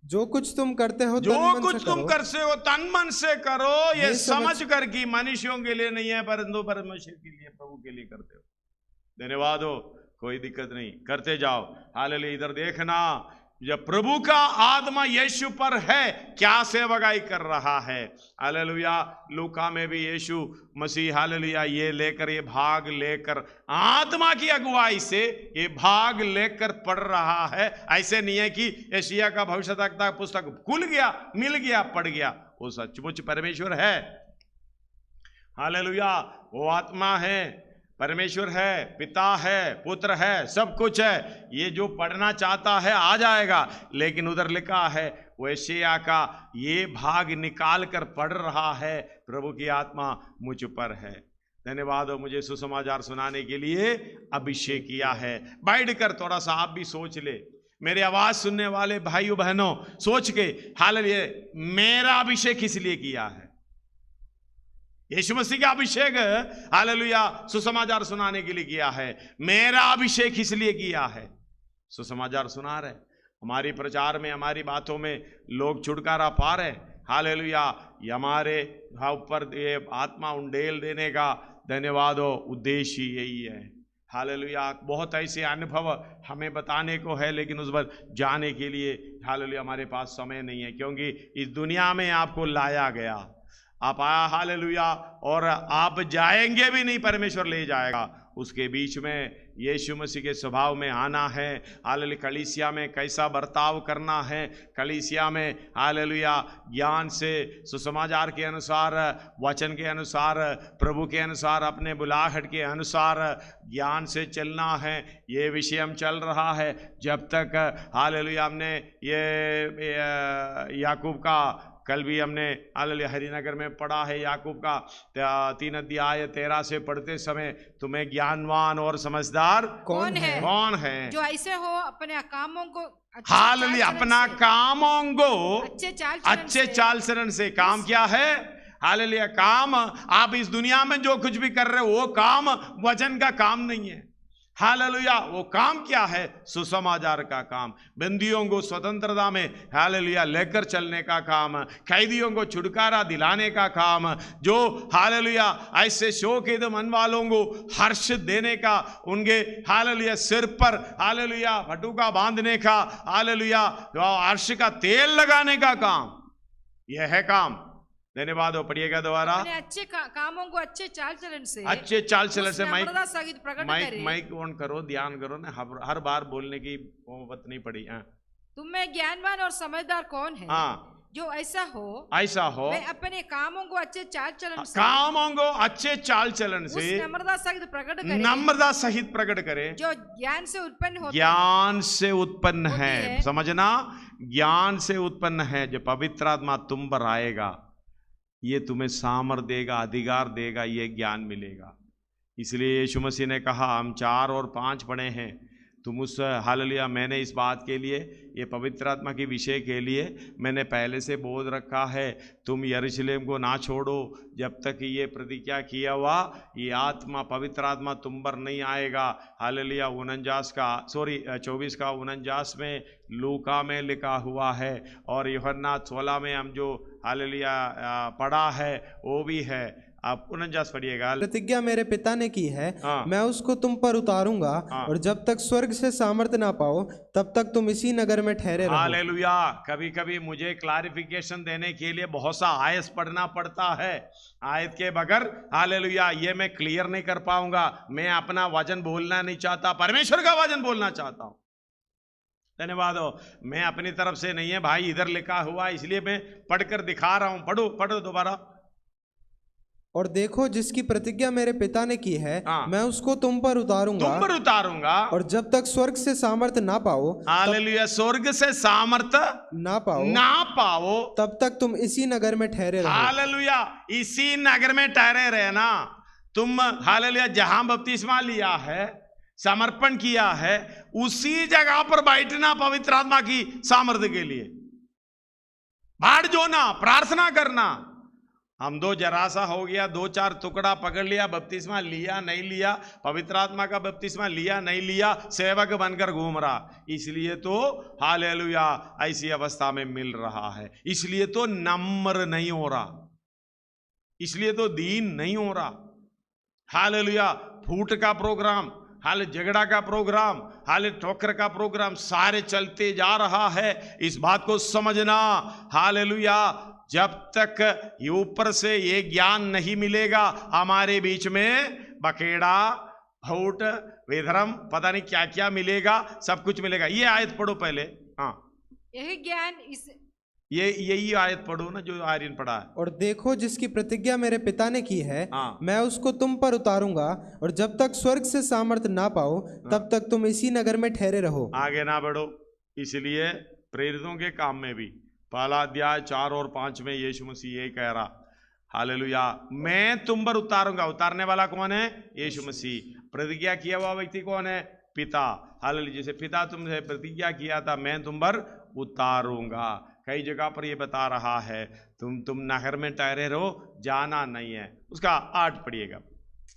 जो कुछ तुम करते हो, जो कुछ तुम करते हो तन मन से करो, ये समझ कर कि मनुष्यों के लिए नहीं है परंतु परमेश्वर के लिए, प्रभु के लिए करते हो। धन्यवाद हो, कोई दिक्कत नहीं, करते जाओ। हालेलुया। इधर देखना, जब प्रभु का आत्मा यीशु पर है, क्या सेवकाई कर रहा है। हालेलुया। लूका में भी यीशु मसीह हालेलुया ये लेकर, ये भाग लेकर, आत्मा की अगुवाई से ये भाग लेकर पढ़ रहा है। ऐसे नहीं है कि यशायाह का भविष्यद्वक्ता पुस्तक खुल गया, मिल गया, पढ़ गया। वो सचमुच परमेश्वर है। हालेलुया। वो आत्मा है, परमेश्वर है, पिता है, पुत्र है, सब कुछ है। ये जो पढ़ना चाहता है आ जाएगा। लेकिन उधर लिखा है वो यशायाह का ये भाग निकाल कर पढ़ रहा है, प्रभु की आत्मा मुझ पर है। धन्यवाद हो, मुझे सुसमाचार सुनाने के लिए अभिषेक किया है। बैठ कर थोड़ा सा आप भी सोच ले, मेरी आवाज सुनने वाले भाइयों बहनों, सोच के हालेलुया मेरा अभिषेक किस लिए किया है। यीशु मसीह का अभिषेक हालेलुया सुसमाचार सुनाने के लिए किया है। मेरा अभिषेक इसलिए किया है, सुसमाचार सुना रहे, हमारी प्रचार में, हमारी बातों में लोग छुटकारा पा रहे। हालेलुया। ये हमारे ऊपर ये आत्मा उंडेल देने का धन्यवाद हो उद्देश्य यही है। हालेलुया। बहुत ऐसे अनुभव हमें बताने को है, लेकिन उस पर जाने के लिए हालेलुया हमारे पास समय नहीं है, क्योंकि इस दुनिया में आपको लाया गया, आप आया हालेलुया, और आप जाएंगे भी नहीं, परमेश्वर ले जाएगा। उसके बीच में यीशु मसीह के स्वभाव में आना है। हालेलुया। कलीसिया में कैसा बर्ताव करना है, कलीसिया में हालेलुया ज्ञान से, सुसमाचार के अनुसार, वचन के अनुसार, प्रभु के अनुसार, अपने बुलाहट के अनुसार ज्ञान से चलना है। ये विषय हम चल रहा है जब तक हालेलुया हमने ये याकूब का, कल भी हमने हालेलुया हरिनगर में पढ़ा है, याकूब का 3 अध्याय 13 से पढ़ते समय, तुम्हें ज्ञानवान और समझदार कौन है जो ऐसे हो अपने कामों को हालेलुया अपना कामों को अच्छे चाल चलन से। काम क्या है? हालेलुया काम, आप इस दुनिया में जो कुछ भी कर रहे हो वो काम वचन का काम नहीं है। हालेलुया। वो काम क्या है? सुसमाचार का काम, बंदियों को स्वतंत्रता में हालेलुया लेकर चलने का काम, कैदियों को छुटकारा दिलाने का काम, जो हालेलुया ऐसे शोकित मन वालों को हर्ष देने का, उनके हालेलुया सिर पर हालेलुया भटूका बांधने का, हालेलुया हर्ष का तेल लगाने का काम, यह है काम। धन्यवाद हो। पढ़िएगा दोबारा। अच्छे कामों को अच्छे चाल चलन से, अच्छे चाल चलन से। माइक ऑन करो, ध्यान करो ना, हर बार बोलने की बात नहीं पड़ी। तुम में ज्ञानवान और समझदार कौन है? जो ऐसा हो वे अपने कामों को अच्छे चाल चलन से, कामों को अच्छे चाल चलन से नम्रता सहित प्रकट करे, जो ज्ञान से उत्पन्न होता, ज्ञान से उत्पन्न है। समझना, ज्ञान से उत्पन्न है। जो पवित्र आत्मा तुम पर आएगा, ये तुम्हें सामर्थ देगा, अधिकार देगा, ये ज्ञान मिलेगा। इसलिए यीशु मसीह ने कहा, हम 4 और 5 पढ़े हैं, तुम उस हालेलुया, मैंने इस बात के लिए, ये पवित्र आत्मा के विषय के लिए मैंने पहले से बोल रखा है, तुम यरूशलेम को ना छोड़ो जब तक ये प्रतिज्ञा किया हुआ ये आत्मा, पवित्र आत्मा तुम पर नहीं आएगा। हालेलुया 24 का 49 में, लूका में लिखा हुआ है, और यूहन्ना 16 में हम जो हालेलुया पढ़ा है वो भी है। आप 49 पढ़िएगा। प्रतिज्ञा मेरे पिता ने की है, मैं उसको तुम पर उतारूंगा, और जब तक स्वर्ग से सामर्थ्य ना पाओ तब तक तुम इसी नगर में ठहरे रहो। हालेलुया। कभी कभी मुझे क्लैरिफिकेशन देने के लिए बहुत सा आयत पढ़ना पड़ता है। आयत के बगैर हालेलुया ये मैं क्लियर नहीं कर पाऊंगा। मैं अपना वचन बोलना नहीं चाहता, परमेश्वर का वचन बोलना चाहता हूं। धन्यवाद हो। मैं अपनी तरफ से नहीं है भाई, इधर लिखा हुआ इसलिए मैं पढ़कर दिखा रहा हूं। पढ़ो दोबारा। और देखो जिसकी प्रतिज्ञा मेरे पिता ने की है, मैं उसको तुम पर उतारूंगा, और जब तक स्वर्ग से सामर्थ्य ना पाओ, हालेलुया, स्वर्ग से सामर्थ्य ना पाओ तब तक तुम इसी नगर में ठहरे रहो। हालेलुया, इसी नगर में ठहरे रहना तुम। हालेलुया, जहां बपतिस्मा लिया है, समर्पण किया है, उसी जगह पर बैठना पवित्र आत्मा की सामर्थ्य के लिए। बाढ़ जोना, प्रार्थना करना। हम दो जरा सा हो गया, 2-4 टुकड़ा पकड़ लिया, बपतिस्मा लिया नहीं लिया, पवित्र आत्मा का बपतिस्मा लिया नहीं लिया, सेवक बनकर घूम रहा। इसलिए तो हालेलुया ऐसी अवस्था में मिल रहा है, इसलिए तो नम्र नहीं हो रहा, इसलिए तो दीन नहीं हो रहा। हालेलुया, फूट का प्रोग्राम, हाल झगड़ा का प्रोग्राम, हाल ठोकर का प्रोग्राम सारे चलते जा रहा है। इस बात को समझना। हालेलुया, जब तक ऊपर से ये ज्ञान नहीं मिलेगा, हमारे बीच में बकेड़ा, फूट, विधर्म, पता नहीं क्या क्या मिलेगा, सब कुछ मिलेगा। ये आयत पढ़ो पहले। हाँ, यही ज्ञान यही आयत पढ़ो ना जो आर्यन पढ़ा है। और देखो जिसकी प्रतिज्ञा मेरे पिता ने की है, मैं उसको तुम पर उतारूंगा, और जब तक स्वर्ग से सामर्थ्य ना पाओ तब तक तुम इसी नगर में ठहरे रहो। आगे ना बढ़ो। इसलिए प्रेरितों के काम में भी पहला अध्याय 4 और 5 में यीशु मसीह यही कह रहा, हालेलुया, मैं तुम पर उतारूंगा। उतारने वाला कौन है? यीशु मसीह। प्रतिज्ञा किया हुआ व्यक्ति कौन है? पिता। हालेलुया, जैसे पिता तुमसे प्रतिज्ञा किया था, मैं तुम पर उतारूंगा। कई जगह पर ये बता रहा है, तुम नहर में ठहरे रहो, जाना नहीं है। उसका 8 पढ़िएगा।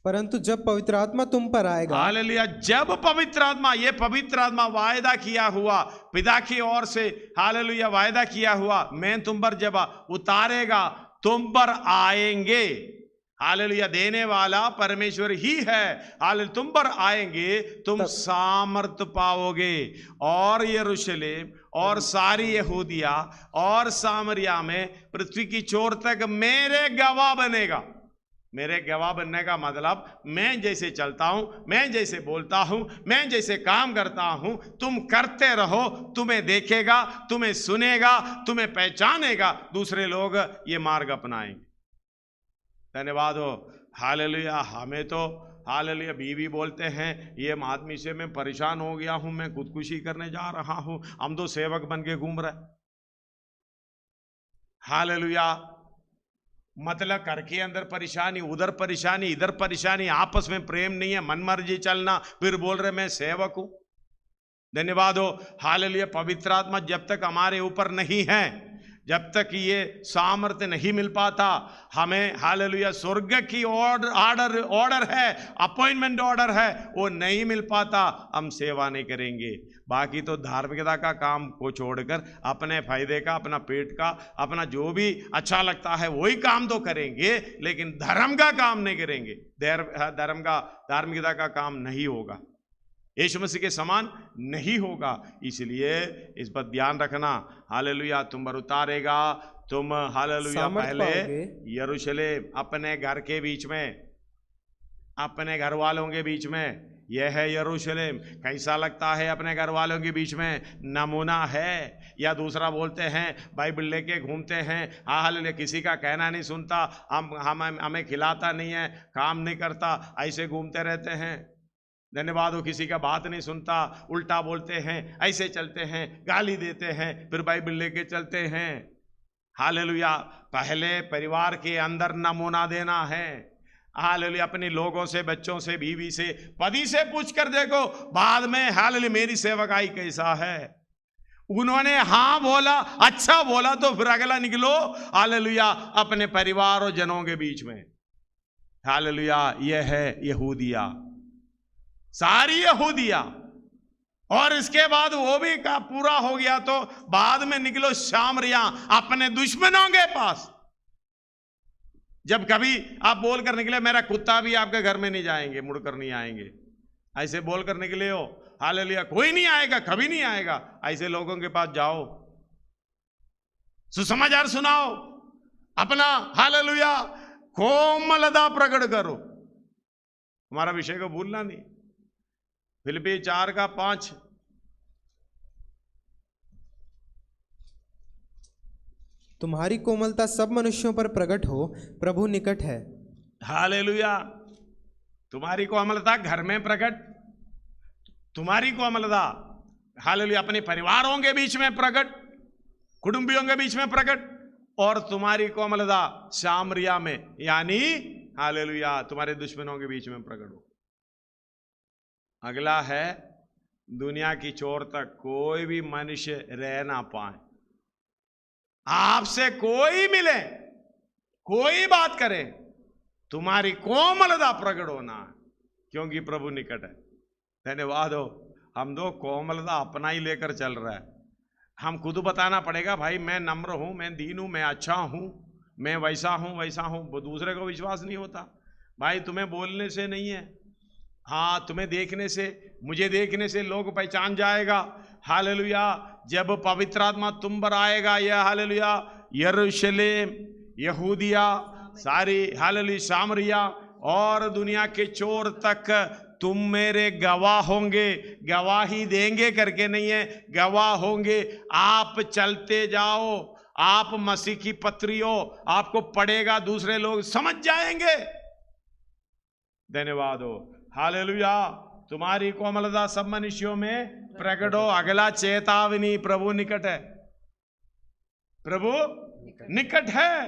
परंतु जब पवित्र आत्मा तुम पर आएगा, हालेलुया, जब पवित्र आत्मा, ये पवित्र आत्मा वायदा किया हुआ पिता की ओर से, हालेलुया वायदा किया हुआ, मैं तुम पर जब उतारेगा, तुम पर आएंगे। हालेलुया, देने वाला परमेश्वर ही है। हालेलुया, तुम पर आएंगे, तुम सामर्थ पाओगे, और यरूशलेम और सारी यहूदिया और सामरिया में पृथ्वी की छोर तक मेरे गवाह बनेगा। मेरे गवाह बनने का मतलब, मैं जैसे चलता हूं, मैं जैसे बोलता हूं, मैं जैसे काम करता हूं, तुम करते रहो, तुम्हें देखेगा, तुम्हें सुनेगा, तुम्हें पहचानेगा, दूसरे लोग ये मार्ग अपनाएंगे। धन्यवाद हो। हालेलुया, हमें तो हालेलुया बीवी बोलते हैं, ये आदमी से मैं परेशान हो गया हूं, मैं खुदकुशी करने जा रहा हूं। हम तो सेवक बन के घूम रहे। हालेलुया, मतलब घर के अंदर परेशानी, उधर परेशानी, इधर परेशानी, आपस में प्रेम नहीं है, मनमर्जी चलना, फिर बोल रहे मैं सेवक हूं। धन्यवाद हो। हालेलुया, पवित्र आत्मा जब तक हमारे ऊपर नहीं है, जब तक ये सामर्थ्य नहीं मिल पाता हमें, हालेलुया स्वर्ग की ऑर्डर है, अपॉइंटमेंट ऑर्डर है, वो नहीं मिल पाता, हम सेवा नहीं करेंगे। बाकी तो धार्मिकता का काम को छोड़कर अपने फायदे का, अपना पेट का, अपना जो भी अच्छा लगता है वही काम तो करेंगे, लेकिन धर्म का काम नहीं करेंगे। धार्मिकता का काम नहीं होगा, यीशु मसीह के समान नहीं होगा। इसलिए इस पर ध्यान रखना। हालेलुया, तुम पर उतारेगा, तुम हालेलुया पहले यरूशलेम, अपने घर के बीच में, अपने घर वालों के बीच में, यह है यरूशलेम। कैसा लगता है अपने घर वालों के बीच में? नमूना है। या दूसरा बोलते हैं, बाइबल लेके घूमते हैं, हालेलुया किसी का कहना नहीं सुनता, हमें खिलाता नहीं है, काम नहीं करता, ऐसे घूमते रहते हैं। धन्यवाद हो, किसी का बात नहीं सुनता, उल्टा बोलते हैं, ऐसे चलते हैं, गाली देते हैं, फिर बाइबल लेके चलते हैं। हालेलुया, पहले परिवार के अंदर नमूना देना है। हालेलुया अपने लोगों से, बच्चों से, बीवी से, पति से पूछ कर देखो बाद में, हालेलुया मेरी सेवकाई कैसा है। उन्होंने हाँ बोला, अच्छा बोला, तो फिर अगला निकलो हालेलुया अपने परिवार और जनों के बीच में। हालेलुया यह है यहूदिया, सारी यहूदिया। और इसके बाद वो भी का पूरा हो गया तो बाद में निकलो सामरिया अपने दुश्मनों के पास। जब कभी आप बोलकर निकले मेरा कुत्ता भी आपके घर में नहीं जाएंगे, मुड़कर नहीं आएंगे, ऐसे बोलकर निकले हो, हालेलुया कोई नहीं आएगा, कभी नहीं आएगा, ऐसे लोगों के पास जाओ, सुसमाचार सुनाओ, अपना हालेलुया कोमलता प्रकट करो। हमारा विषय को भूलना नहीं। फिलिप्पी 4:5 तुम्हारी कोमलता सब मनुष्यों पर प्रकट हो, प्रभु निकट है। हालेलुया तुम्हारी कोमलता घर में प्रकट, तुम्हारी कोमलता हालेलुया अपने परिवारों के बीच में प्रकट, कुटुंबियों के बीच में प्रकट, और तुम्हारी कोमलता सामरिया में यानी हालेलुया तुम्हारे दुश्मनों के बीच में प्रकट हो। अगला है दुनिया की छोर तक कोई भी मनुष्य रह ना पाए, आपसे कोई मिले, कोई बात करे, तुम्हारी कोमलता प्रकट होना है, क्योंकि प्रभु निकट है। धन्यवाद हो, हम दो कोमलता अपना ही लेकर चल रहा है। हम खुद बताना पड़ेगा भाई मैं नम्र हूं, मैं दीन हूं, मैं अच्छा हूं, मैं वैसा हूं वैसा हूं। वो दूसरे को विश्वास नहीं होता भाई, तुम्हें बोलने से नहीं है, हाँ तुम्हें देखने से, मुझे देखने से लोग पहचान जाएगा। हालेलुया जब पवित्र आत्मा तुम पर आएगा, यह हालेलुया यरूशलेम, यहूदिया, सारी हालेलुया सामरिया और दुनिया के छोर तक तुम मेरे गवाह होंगे। गवाही देंगे करके नहीं है, गवाह होंगे। आप चलते जाओ, आप मसीह की पत्री हो, आपको पढ़ेगा, दूसरे लोग समझ जाएंगे। धन्यवाद हो, हालेलुया तुम्हारी कोमलता सब मनुष्यों में प्रकट हो। अगला चेतावनी, प्रभु निकट है, प्रभु निकट है।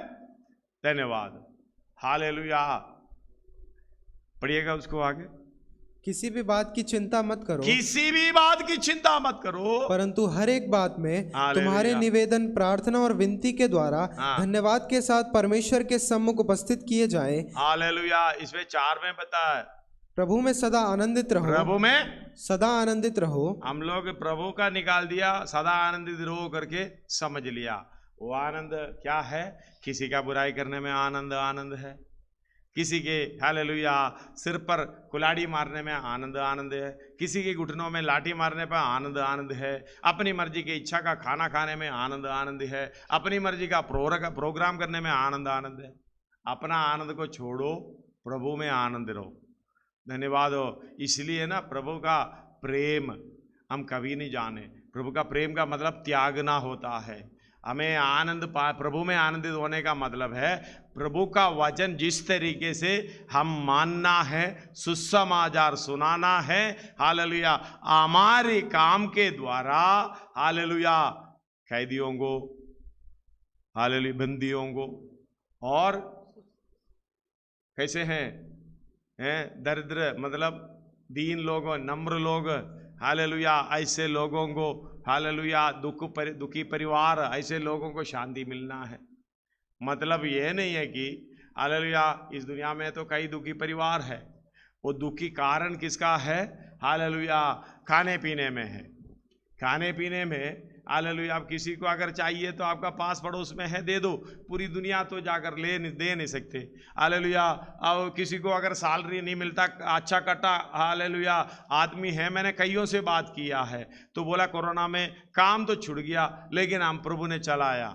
धन्यवाद, हालेलुया पढ़िएगा उसको आगे। किसी भी बात की चिंता मत करो, किसी भी बात की चिंता मत करो, परंतु हर एक बात में तुम्हारे निवेदन, प्रार्थना और विनती के द्वारा धन्यवाद के साथ परमेश्वर के सम्मुख उपस्थित किए जाएं। हालेलुया इसमें 4 में बताया है, प्रभु में सदा आनंदित रहो, प्रभु में सदा आनंदित रहो। हम लोग प्रभु का निकाल दिया, सदा आनंदित रहो करके समझ लिया। वो आनंद क्या है? किसी का बुराई करने में आनंद आनंद है, किसी के हालेलुया सिर पर कुलाड़ी मारने में आनंद आनंद है, किसी के घुटनों में लाठी मारने पर आनंद आनंद है, अपनी मर्जी की इच्छा का खाना खाने में आनंद आनंद है, अपनी मर्जी का प्रोग्राम करने में आनंद आनंद है। अपना आनंद को छोड़ो, प्रभु में आनंद रहो। धन्यवाद हो। इसलिए ना प्रभु का प्रेम हम कभी नहीं जाने। प्रभु का प्रेम का मतलब त्यागना होता है। हमें आनंद प्रभु में आनंदित होने का मतलब है प्रभु का वचन जिस तरीके से हम मानना है, सुसमाचार सुनाना है, हालेलुया हमारे काम के द्वारा, हालेलुया कैदियों को, हालेलुया बंदियों को, और कैसे हैं दरिद्र मतलब दीन लोगों, नम्र लोग, हालेलुया ऐसे लोगों को, हालेलुया दुखी परिवार, ऐसे लोगों को शांति मिलना है। मतलब ये नहीं है कि हालेलुया इस दुनिया में तो कई दुखी परिवार है, वो दुखी कारण किसका है? हालेलुया खाने पीने में है। खाने पीने में हालेलुया आप किसी को अगर चाहिए तो आपका पास पड़ोस में है, दे दो, पूरी दुनिया तो जाकर दे नहीं सकते। हालेलुया अब किसी को अगर सैलरी नहीं मिलता, अच्छा कटा हालेलुया आदमी है, मैंने कईयों से बात किया है तो बोला कोरोना में काम तो छूट गया लेकिन हम प्रभु ने चलाया।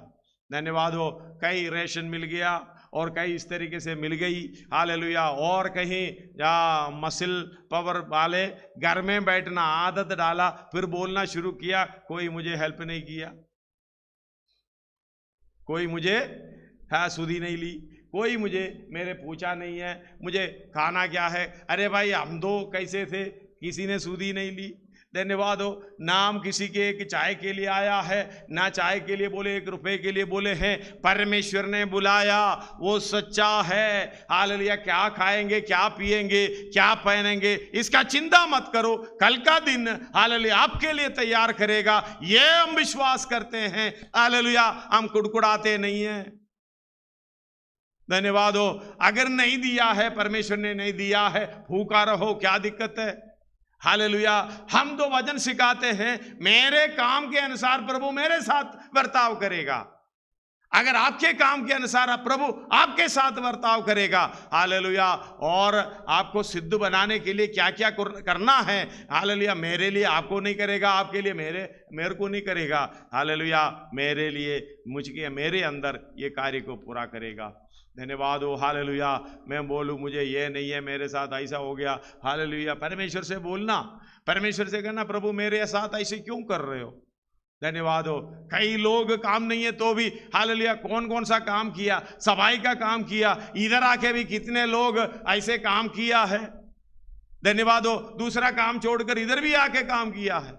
धन्यवाद हो, कहीं रेशन मिल गया और कहीं इस तरीके से मिल गई, हालेलुया, और कहीं मसल पावर वाले घर में बैठना आदत डाला, फिर बोलना शुरू किया, कोई मुझे हेल्प नहीं किया, कोई मुझे सुधी नहीं ली, कोई मुझे मेरे पूछा नहीं है मुझे खाना क्या है। अरे भाई हम दो कैसे थे, किसी ने सुधी नहीं ली। धन्यवाद हो। ना हम किसी के एक चाय के लिए आया है, ना चाय के लिए बोले, 1 रुपए के लिए बोले हैं। परमेश्वर ने बुलाया, वो सच्चा है। हालेलुया। क्या खाएंगे, क्या पिएंगे, क्या पहनेंगे, इसका चिंता मत करो, कल का दिन हालेलुया आपके लिए तैयार करेगा, ये हम विश्वास करते हैं। हालेलुया। हम कुड़कुड़ाते नहीं हैं। धन्यवाद हो। अगर नहीं दिया है, परमेश्वर ने नहीं दिया है, भूखा रहो, क्या दिक्कत है। हालेलुया। हम तो वचन सिखाते हैं, मेरे काम के अनुसार प्रभु मेरे साथ बर्ताव करेगा। अगर आपके काम के अनुसार प्रभु आपके साथ बर्ताव करेगा। हालेलुया। और आपको सिद्ध बनाने के लिए क्या क्या करना है, हालेलुया, मेरे लिए आपको नहीं करेगा, आपके लिए मेरे को नहीं करेगा। हालेलुया। मेरे लिए, मुझके, मेरे अंदर ये कार्य को पूरा करेगा। धन्यवाद हो। हालेलुया। मैं बोलूं मुझे ये नहीं है, मेरे साथ ऐसा हो गया। हालेलुया। परमेश्वर से बोलना, परमेश्वर से कहना, प्रभु मेरे साथ ऐसे क्यों कर रहे हो। धन्यवाद हो। कई लोग काम नहीं है तो भी हालेलुया कौन कौन सा काम किया, सफाई का काम किया, इधर आके भी कितने लोग ऐसे काम किया है। धन्यवाद हो। दूसरा काम छोड़कर इधर भी आके काम किया है।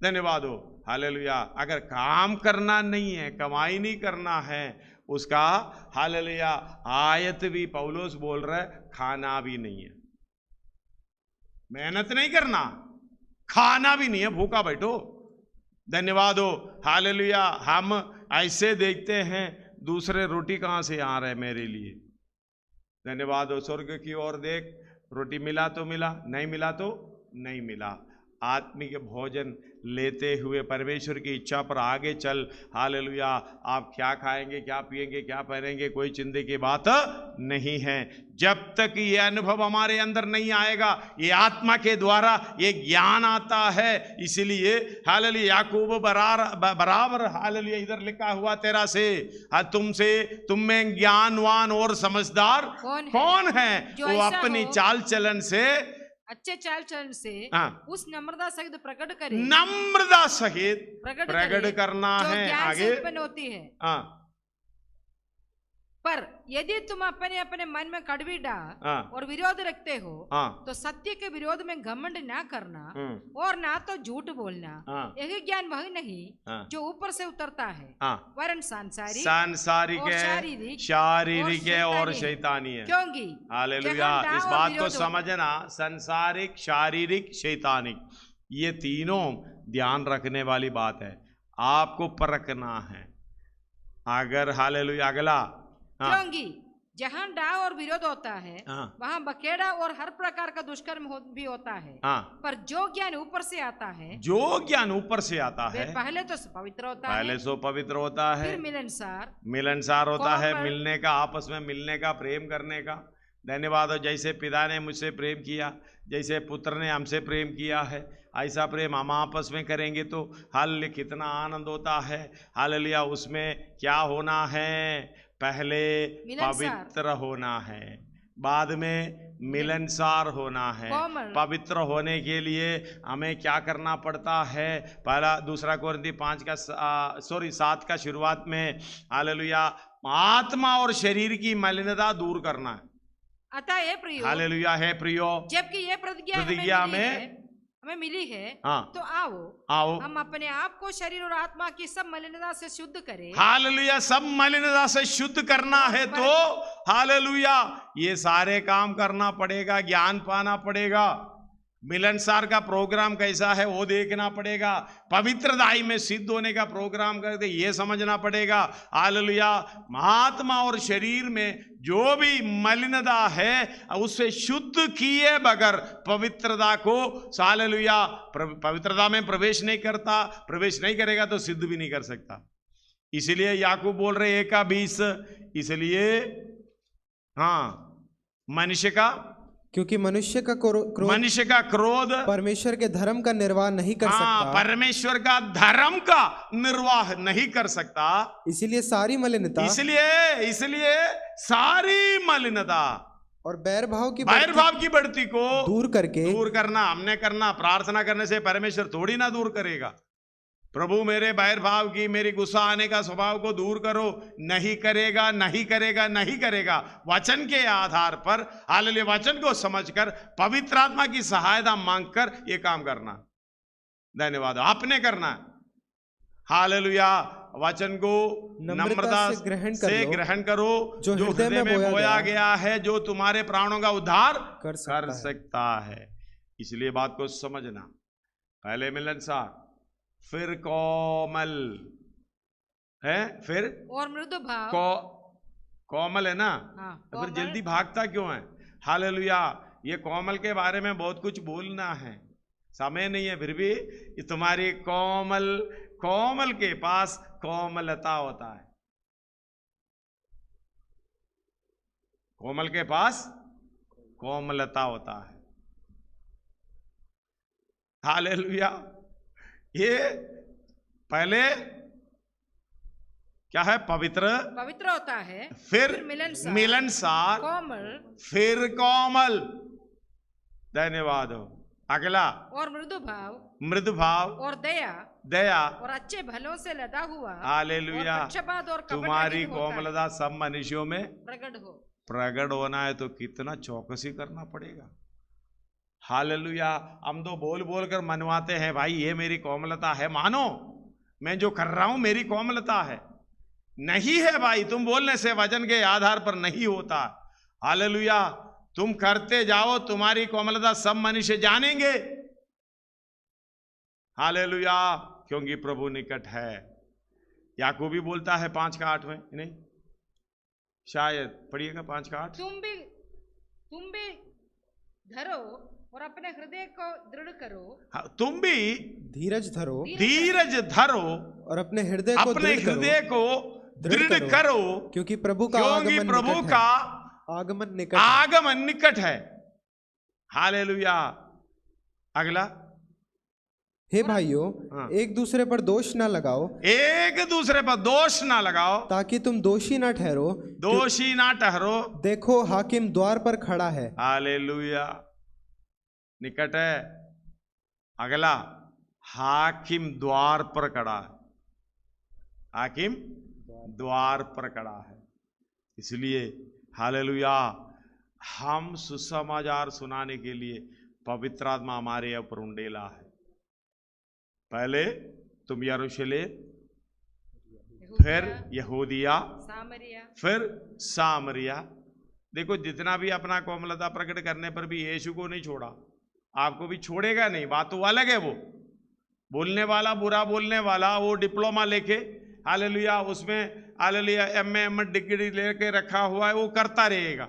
धन्यवाद हो। हालेलुया। अगर काम करना नहीं है, कमाई नहीं करना है, उसका हालेलुया आयत भी पौलुस बोल रहा है, खाना भी नहीं है। मेहनत नहीं करना, खाना भी नहीं है, भूखा बैठो। धन्यवाद हो। हालेलुया। हम ऐसे देखते हैं, दूसरे रोटी कहां से आ रहे मेरे लिए। धन्यवाद हो। स्वर्ग की ओर देख, रोटी मिला तो मिला, नहीं मिला तो नहीं मिला। आत्मिक भोजन लेते हुए परमेश्वर की इच्छा पर आगे चल। हालेलुया। आप क्या खाएंगे, क्या पिएंगे, क्या पहनेंगे, कोई चिंता की बात नहीं है। जब तक ये अनुभव हमारे अंदर नहीं आएगा, ये आत्मा के द्वारा ये ज्ञान आता है। इसलिए हालेलुया याकूब बराबर हालेलुया इधर लिखा हुआ 13 से, तुमसे, तुम में ज्ञानवान और समझदार कौन है? वो अपनी चाल चलन से, अच्छे चाल चलन से उस नम्रता सहित प्रकट करे। नम्रता सहित प्रकट करना है। आगे होती है। पर यदि तुम अपने अपने मन में कड़वी डाह और विरोध रखते हो, तो सत्य के विरोध में घमंड ना करना और ना तो झूठ बोलना। यही ज्ञान वही नहीं जो ऊपर से उतरता है, वरन सांसारिक शारीरिक और शैतानी है। क्योंकि हालेलुया। इस बात को समझना, संसारिक, शारीरिक, शैतानिक, ये तीनों ध्यान रखने वाली बात है। आपको परखना है। अगर हालेलुया अगला, क्योंकि जहाँ डाह और विरोध होता है, वहाँ बखेड़ा और हर प्रकार का दुष्कर्म भी होता है। पर जो ज्ञान ऊपर से आता है, जो ज्ञान ऊपर से आता है, पहले तो पवित्र होता है, पहले सो पवित्र होता है, फिर मिलनसार होता है, मिलने का, आपस में मिलने का, प्रेम करने का। धन्यवाद हो। जैसे पिता ने मुझसे प्रेम किया, जैसे पुत्र ने हमसे प्रेम किया है, ऐसा प्रेम हम आपस में करेंगे तो हालेलुया कितना आनंद होता है। हालेलुया। उसमें क्या होना है? पहले पवित्र होना है, बाद में मिलनसार होना है। पवित्र होने के लिए हमें क्या करना पड़ता है? पहला 2 कोरिन्थी 7 का शुरुआत में हालेलुया आत्मा और शरीर की मलिनता दूर करना है। अतः हे प्रियो, हालेलुया है प्रियो, जबकि ये प्रतिज्ञा हमें मिली है, तो आओ हम अपने आप को शरीर और आत्मा की सब मलिनता से शुद्ध करें। हालेलुया। सब मलिनता से शुद्ध करना है तो हालेलुया ये सारे काम करना पड़ेगा, ज्ञान पाना पड़ेगा। मिलनसार का प्रोग्राम कैसा है वो देखना पड़ेगा। पवित्रताई में सिद्ध होने का प्रोग्राम करते ये समझना पड़ेगा। हालेलुया। आत्मा और शरीर में जो भी मलिनता है उसे शुद्ध किए बगैर पवित्रता को हालेलुया पवित्रता में प्रवेश नहीं करता, प्रवेश नहीं करेगा तो सिद्ध भी नहीं कर सकता। इसलिए याकूब बोल रहे 1:20, इसलिए मनुष्य का, क्योंकि मनुष्य का क्रोध परमेश्वर के धर्म का निर्वाह नहीं कर सकता। परमेश्वर का धर्म का निर्वाह नहीं कर सकता। इसलिए सारी मलिनता, इसलिए सारी मलिनता और बैर भाव की बढ़ती को दूर करना हमने करना। प्रार्थना करने से परमेश्वर थोड़ी ना दूर करेगा। प्रभु मेरे बैर भाव की, मेरी गुस्सा आने का स्वभाव को दूर करो। नहीं करेगा, नहीं करेगा, नहीं करेगा। वचन के आधार पर, हालेलुया, वचन को समझकर पवित्र आत्मा की सहायता मांगकर ये काम करना। धन्यवाद। आपने करना, हालेलुया। वचन को नम्रता से ग्रहण करो, जो हृदय में बोया गया है, जो तुम्हारे प्राणों का उद्धार कर सकता है। इसलिए बात को समझना, पहले मिलनसार, फिर कोमल है, फिर और मृदु भाव। कोमल है ना, तो फिर जल्दी भागता क्यों है? हालेलुया। ये कोमल के बारे में बहुत कुछ बोलना है, समय नहीं है, फिर भी तुम्हारी कोमल के पास कोमलता होता है। कोमल के पास कोमलता होता है। हालेलुया। ये पहले क्या है? पवित्र होता है, फिर मिलनसार, कोमल, फिर कोमल। धन्यवाद हो। अगला, और मृदु भाव और दया और अच्छे भलों से लदा हुआ। हालेलुया। और तुम्हारी कोमलता सब मनुष्यों में प्रकट होना है तो कितना चौकसी करना पड़ेगा। हालेलुया। हम तो बोल बोल कर मनवाते हैं, भाई ये मेरी कोमलता है, मानो मैं जो कर रहा हूं मेरी कोमलता है। नहीं है भाई, तुम बोलने से वचन के आधार पर नहीं होता। हालेलुया। तुम करते जाओ, तुम्हारी कोमलता सब मनुष्य जानेंगे। हालेलुया। क्योंकि प्रभु निकट है। याकूब भी बोलता है 5:8 में, नहीं शायद पढ़िएगा 5:8। तुम भी धरो और अपने हृदय को दृढ़ करो। हाँ, तुम भी धीरज धरो और अपने हृदय को दृढ़ करो, क्योंकि प्रभु का आगमन निकट है। हालेलुया। अगला, हे भाइयों, एक दूसरे पर दोष ना लगाओ, ताकि तुम दोषी ना ठहरो। देखो हाकिम द्वार पर खड़ा है। हालेलुया। निकट है। अगला, हाकिम द्वार पर खड़ा है। हाकिम द्वार पर खड़ा है। इसलिए हालेलुया, हम सुसमाचार सुनाने के लिए पवित्र आत्मा हमारे ऊपर उंडेला है। पहले तुम यरूशलेम, फिर यहूदिया, फिर सामरिया। देखो, जितना भी अपना कोमलता प्रकट करने पर भी यीशु को नहीं छोड़ा, आपको भी छोड़ेगा नहीं। बात तो अलग है। वो बोलने वाला, बुरा बोलने वाला, वो डिप्लोमा लेके, हालेलुया, उसमें हालेलुया एम.ए. डिग्री लेके रखा हुआ है, वो करता रहेगा,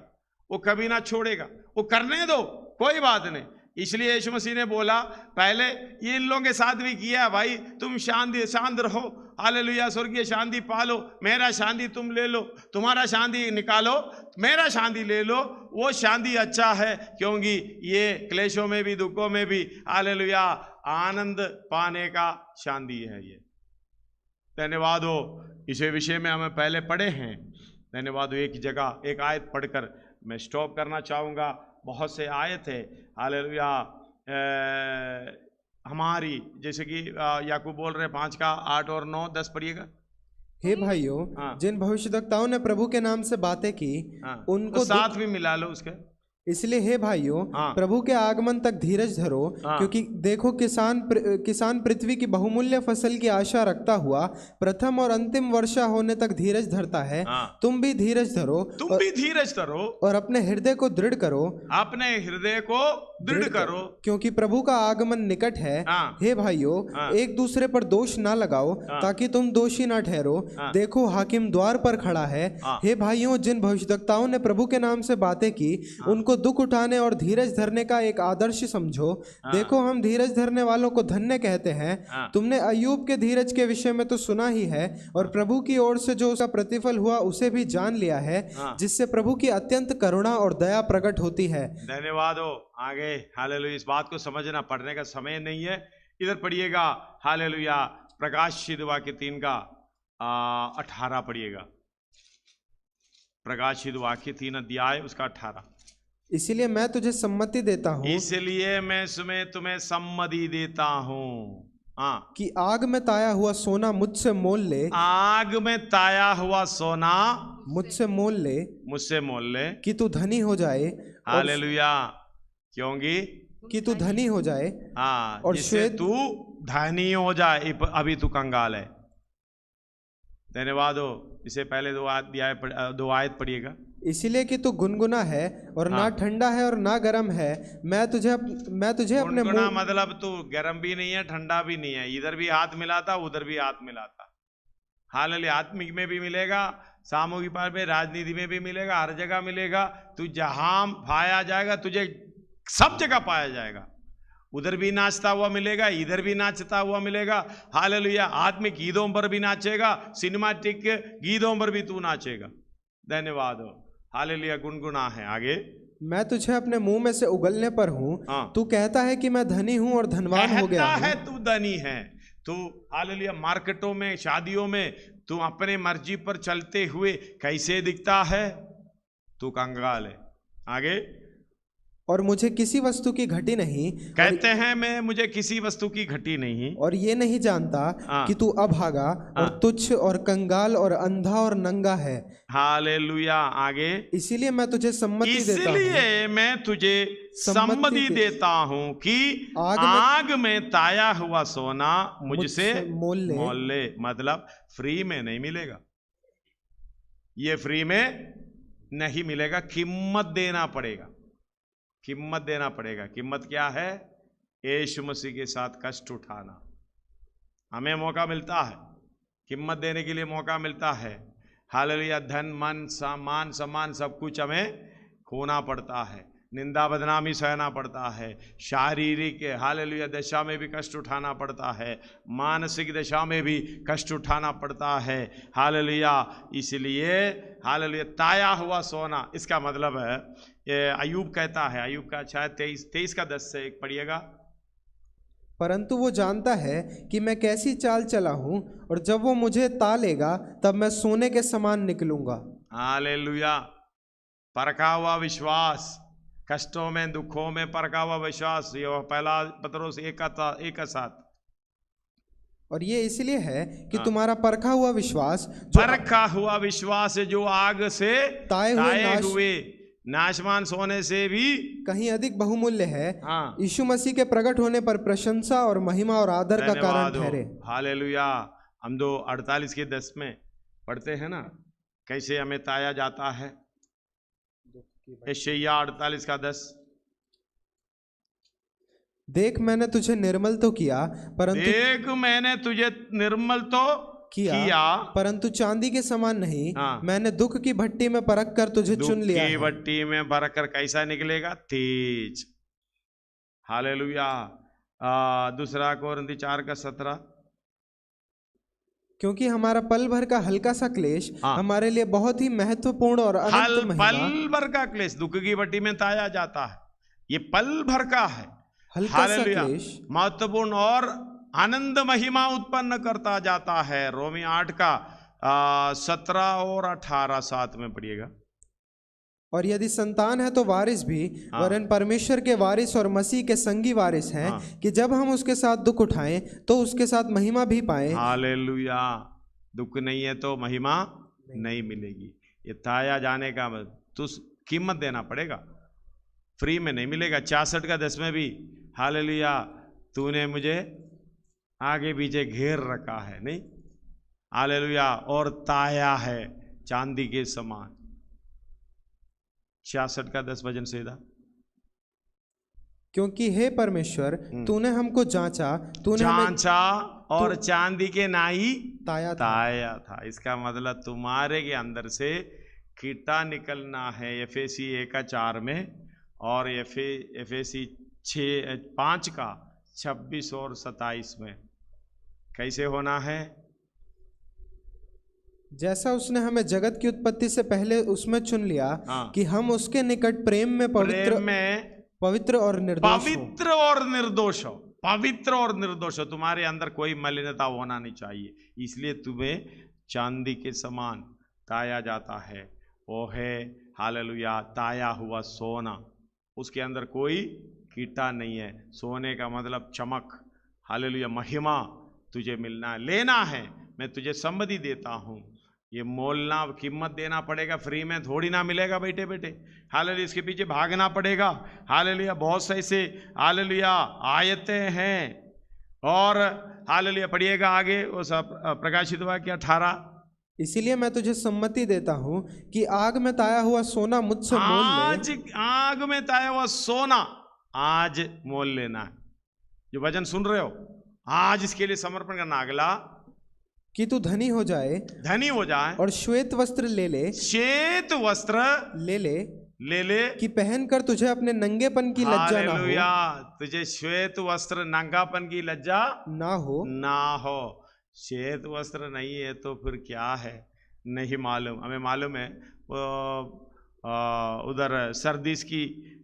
वो कभी ना छोड़ेगा। वो करने दो, कोई बात नहीं। इसलिए यीशु मसीह ने बोला, पहले ये इन लोगों के साथ भी किया, भाई तुम शांत रहो, हालेलुया, स्वर्गीय शांति पालो, मेरा शांति तुम ले लो, तुम्हारा शांति निकालो, मेरा शांति ले लो। वो शांति अच्छा है, क्योंकि ये क्लेशों में भी, दुखों में भी, हालेलुया, आनंद पाने का शांति है ये। धन्यवाद हो। इसे विषय में हमें पहले पढ़े हैं। धन्यवाद हो। एक जगह एक आयत पढ़कर मैं स्टॉप करना चाहूँगा। बहुत से आयत है, हालेलुया, हमारी, जैसे कि याकूब बोल रहे 5:8 और 9, 10 पढ़िएगा। हे भाइयों, जिन भविष्यद्वक्ताओं ने प्रभु के नाम से बातें की, उनको तो साथ भी मिला लो उसके। इसलिए हे भाइयों, प्रभु के आगमन तक धीरज धरो, क्योंकि देखो किसान पृथ्वी की बहुमूल्य फसल की आशा रखता हुआ प्रथम और अंतिम वर्षा होने तक धीरज धरता है। तुम भी धीरज धरो और अपने हृदय को दृढ़ करो, क्योंकि प्रभु का आगमन निकट है। हे भाइयों, एक दूसरे पर दोष ना लगाओ, ताकि तुम दोषी ना ठहरो। देखो हाकिम द्वार पर खड़ा है। हे भाइयों, जिन भविष्यद्वक्ताओं ने प्रभु के नाम से बातें की, उनको दुख उठाने और धीरज धरने का एक आदर्श समझो। देखो, हम धीरज धरने वालों को धन्य कहते हैं। तुमने अय्यूब के धीरज के विषय में तो सुना ही है, और प्रभु की ओर से जो उसका प्रतिफल हुआ उसे भी जान लिया है, जिससे प्रभु की अत्यंत करुणा और दया प्रकट होती है। धन्यवाद हो। आगे, हालेलुया, इस बात को समझना, पढ़ने का समय नहीं है। इधर पढ़िएगा, हालेलुया, प्रकाशित वाक्य 3:18 पढ़िएगा। प्रकाशित वाक्य 3 अध्याय उसका 18। इसलिए मैं तुझे सम्मति देता हूँ, इसलिए मैं तुम्हें सम्मति देता हूँ। हाँ, कि आग में ताया हुआ सोना मुझसे मोल ले, आग में ताया हुआ सोना मुझसे मोल ले, मुझसे मोल ले, कि तू धनी हो जाए। हालेलुया। क्योंकि कि तू धनी हो जाए, हाँ, और जिससे श्वेत तू धनी हो जाए। अभी तू कंगाल है। धन्यवाद हो। इसे पहले दो आयत पढ़िएगा। इसीलिए कि तू गुनगुना है और ना ठंडा है और ना गर्म है, मैं तुझे अपने गुनगुना मतलब तू गर्म भी नहीं है, ठंडा भी नहीं है, इधर भी हाथ मिलाता, उधर भी हाथ मिलाता। हालेलुया। आत्मिक में भी मिलेगा, सामूहिक पार में, राजनीति में भी मिलेगा, हर जगह मिलेगा। तू जहां पाया जाएगा, तुझे सब जगह पाया जाएगा। उधर भी नाचता हुआ मिलेगा, इधर भी नाचता हुआ मिलेगा। हालेलुया। आत्मिक गीतों पर भी नाचेगा, सिनेमैटिक गीतों पर भी तू नाचेगा। धन्यवाद हो। हालेलुया। गुनगुना है। आगे, मैं तुझे अपने मुंह में से उगलने पर हूँ। तू कहता है कि मैं धनी हूँ और धनवान हो गया हूँ। है तू धनी है। तू हालेलुया मार्केटों में, शादियों में तू अपने मर्जी पर चलते हुए कैसे दिखता है? तू कंगाल है। आगे, और मुझे किसी वस्तु की घटी नहीं, कहते हैं मैं मुझे किसी वस्तु की घटी नहीं, और ये नहीं जानता कि तू अभागा और तुच्छ और कंगाल और अंधा और नंगा है। हालेलुया। आगे, इसीलिए मैं तुझे सम्मति देता हूँ, इसलिए मैं तुझे सम्मति देता हूँ कि आग में ताया हुआ सोना मुझसे मोल ले। मतलब फ्री में नहीं मिलेगा, ये फ्री में नहीं मिलेगा, कीमत देना पड़ेगा। कीमत देना पड़ेगा। कीमत क्या है? यीशु मसीह के साथ कष्ट उठाना। हमें मौका मिलता है, कीमत देने के लिए मौका मिलता है। हालेलुया। धन, मन, मान सम्मान सब कुछ हमें खोना पड़ता है, निंदा बदनामी सहना पड़ता है, शारीरिक हालेलुया दशा में भी कष्ट उठाना पड़ता है, मानसिक दशा में भी कष्ट उठाना पड़ता है। हालेलुया। इसलिए हालेलुया ताया हुआ सोना, इसका मतलब है अय्यूब कहता है, अय्यूब का शायद 23 का 10 से 1 पढ़िएगा। परंतु वो जानता है कि मैं कैसी चाल चला हूं, और जब वो मुझे ता लेगा तब मैं सोने के समान निकलूंगा। हालेलुया। परखा हुआ विश्वास, कष्टों में, दुखों में परखा हुआ विश्वास, ये पहला पत्रोस 1:7। और ये इसलिए है कि तुम्हारा परखा हुआ विश्वास, परखा हुआ विश्वास जो आग से ताए हुए नाशवान सोने से भी कहीं अधिक बहुमूल्य है। यीशु मसीह के प्रकट होने पर प्रशंसा और महिमा और आदर का कारण ठहरे। हालेलुया। हम 2:48 के 10 में पढ़ते हैं ना, कैसे हमें ताया जाता है। यशायाह 48 का 10। देख मैंने तुझे निर्मल तो किया, परंतु चांदी के समान नहीं। मैंने दुख की भट्टी में परख कर तुझे चुन लिया है। भट्टी में परख कर कैसा निकलेगा? तेज। हालेलुया। 2 कोरिन्थी 4 का 17। क्योंकि हमारा पल भर का हल्का सा क्लेश हमारे लिए बहुत ही महत्वपूर्ण और अनंत महिमा। पल भर का क्लेश दुख की भट्टी में ताया जाता है, ये पल भर का है। हल्का सा क्लेश महत्वपूर्ण और आनंद महिमा उत्पन्न करता जाता है। रोमी 8 का 17 और 18 7 में पढ़िएगा। और यदि संतान है तो वारिस भी, वरन परमेश्वर के वारिस और मसीह के संगी वारिस हैं, कि जब हम उसके साथ दुख उठाएं तो उसके साथ महिमा भी पाएं। हालेलुया। दुख नहीं है तो महिमा नहीं मिलेगी। ये ताया जाने का तो कीमत देना पड़ेगा, फ्री में नहीं मिलेगा। 66 का 10 में भी हालेलुया, तूने मुझे आगे पीछे घेर रखा है, नहीं हालेलुया, और ताया है चांदी के समान। 66 का 10 वचन सीधा। क्योंकि हे परमेश्वर तूने हमको जांचा और चांदी के नाई ताया था। इसका मतलब तुम्हारे के अंदर से कीटा निकलना है। एफेसी 1:4 में और एफेसी 5 का 26 और 27 में कैसे होना है? जैसा उसने हमें जगत की उत्पत्ति से पहले उसमें चुन लिया कि हम उसके निकट प्रेम में पवित्र और निर्दोष हो। तुम्हारे अंदर कोई मलिनता होना नहीं चाहिए, इसलिए तुम्हें चांदी के समान ताया जाता है। वो है हालेलुया ताया हुआ सोना, उसके अंदर कोई कीटा नहीं है। सोने का मतलब चमक, हालेलुया महिमा तुझे मिलना है, लेना है, मैं तुझे सम्मति देता हूँ। ये मोलना, कीमत देना पड़ेगा, फ्री में थोड़ी ना मिलेगा बेटे बेटे। हालेलुया इसके पीछे भागना पड़ेगा। हालेलुया बहुत से ऐसे हालेलुया आयतें हैं। और हालेलुया पढ़िएगा आगे वो सब प्रकाशित वाक्य 18। इसीलिए मैं तुझे सम्मति देता हूँ कि आग में ताया हुआ सोना मुझसे मोल ले। आज आग में ताया हुआ सोना आज मोल लेना है। जो वचन सुन रहे हो आज इसके लिए समर्पण करना। अगला कि तू धनी हो जाए, धनी हो जाए, और श्वेत वस्त्र ले ले, श्वेत वस्त्र ले ले कि पहनकर तुझे अपने नंगेपन की लज्जा ना हो। तुझे श्वेत वस्त्र नंगापन की लज्जा ना हो। श्वेत वस्त्र नहीं है तो फिर क्या है नहीं मालूम। हमें मालूम है उधर सरदीस की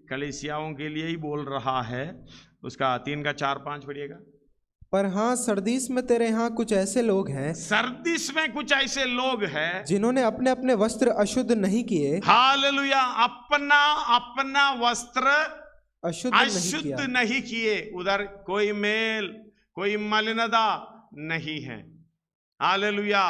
कलीसियाओं के लिए ही बोल रहा है। उसका 3 का 4 5 पढ़िएगा। पर हाँ सरदीस में तेरे यहाँ कुछ ऐसे लोग हैं, सरदीस में कुछ ऐसे लोग हैं जिन्होंने अपने अपने वस्त्र अशुद्ध नहीं किए। हालेलुया अपना वस्त्र अशुद्ध नहीं किए। उधर कोई मेल कोई मलिनता नहीं है। हालेलुया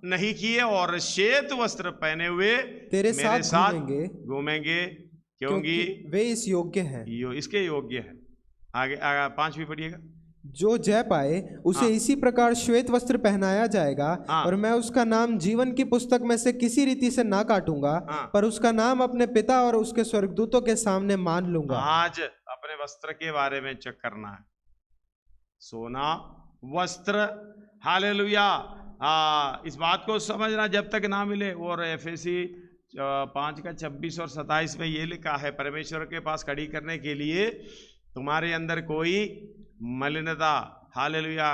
नहीं किए और श्वेत वस्त्र पहने हुए तेरे साथ घूमेंगे क्योंकि वे इस योग्य हैं, इसके योग्य है। आगे 5 भी पढ़िएगा। जो जय पाए उसे इसी प्रकार श्वेत वस्त्र पहनाया जाएगा, और मैं उसका नाम जीवन की पुस्तक में से किसी रीति से ना काटूंगा, पर उसका नाम अपने पिता और उसके स्वर्गदूतों के सामने मान लूंगा। आज अपने वस्त्र के बारे में चेक करना है। सोना वस्त्र हालेलुया इस बात को समझना जब तक ना मिले। और एफएसी 5 का 26 और 27 में ये लिखा है परमेश्वर के पास खड़ी करने के लिए तुम्हारे अंदर कोई मलिनता हालेलुया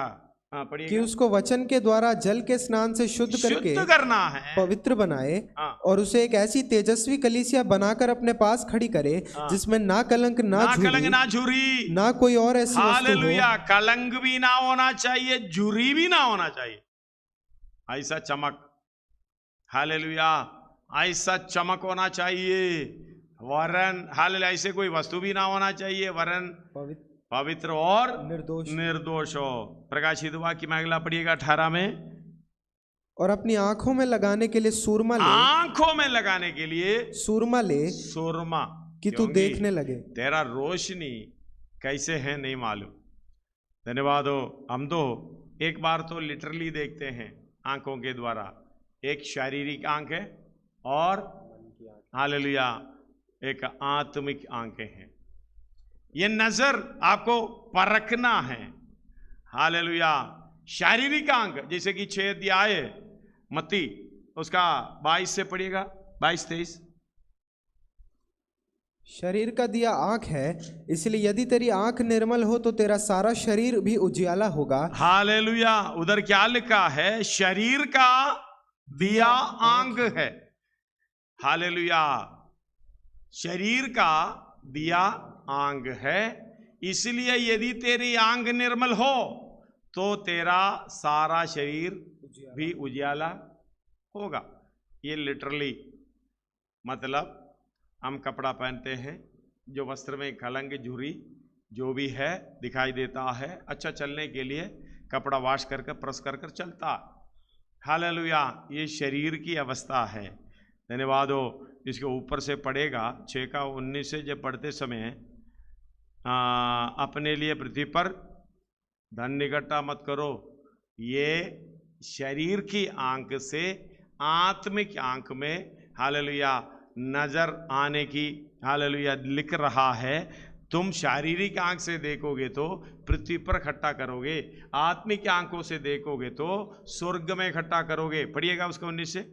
कि उसको वचन के द्वारा जल के स्नान से शुद्ध करना है, पवित्र बनाए, और उसे एक ऐसी तेजस्वी कलीसिया बनाकर अपने पास खड़ी करे जिसमें ना कलंक ना झुर्री ना कोई और ऐसी हालेलुया कलंक भी ना होना चाहिए, झुर्री भी ना होना चाहिए। ऐसा चमक हालेलुया ऐसा चमक होना चाहिए। वरन हालेलुया ऐसे कोई वस्तु भी ना होना चाहिए, वरन पवित्र और निर्दोष हो। प्रकाशित वाक्य में अगला पढ़िएगा 18 में। और अपनी आंखों में लगाने के लिए सूरमा ले, आंखों में लगाने के लिए सूरमा ले, सूरमा कि तू देखने लगे। तेरा रोशनी कैसे है नहीं मालूम। धन्यवाद हो। हम तो एक बार तो लिटरली देखते हैं आंखों के द्वारा। एक शारीरिक आंख है और हालेलुया एक आत्मिक आंखें हैं। ये नजर आपको परखना है। हालेलुया शारीरिक आंख जैसे कि 6 अध्याय मत्ती उसका 22 से पढ़िएगा 22-23। शरीर का दिया आंख है, इसलिए यदि तेरी आंख निर्मल हो तो तेरा सारा शरीर भी उजियाला होगा। हालेलुया उधर क्या लिखा है? शरीर का दिया आंख है। हालेलुया शरीर का दिया आंग है, इसलिए यदि तेरी आंग निर्मल हो तो तेरा सारा शरीर भी उजियाला होगा। ये लिटरली मतलब हम कपड़ा पहनते हैं जो वस्त्र में कलंक झुर्री जो भी है दिखाई देता है। अच्छा चलने के लिए कपड़ा वॉश करके प्रेस कर चलता। हालेलुया ये शरीर की अवस्था है। धन्यवाद हो। इसके ऊपर से पढ़ेगा 6 का 19 से जब पढ़ते समय अपने लिए पृथ्वी पर धन इकट्ठा मत करो। ये शरीर की आंख से आत्मिक आंख में हालेलुया नजर आने की हालेलुया लिख रहा है। तुम शारीरिक आंख से देखोगे तो पृथ्वी पर इकट्ठा करोगे, आत्मिक आंखों से देखोगे तो स्वर्ग में इकट्ठा करोगे। पढ़िएगा उसका 19 से।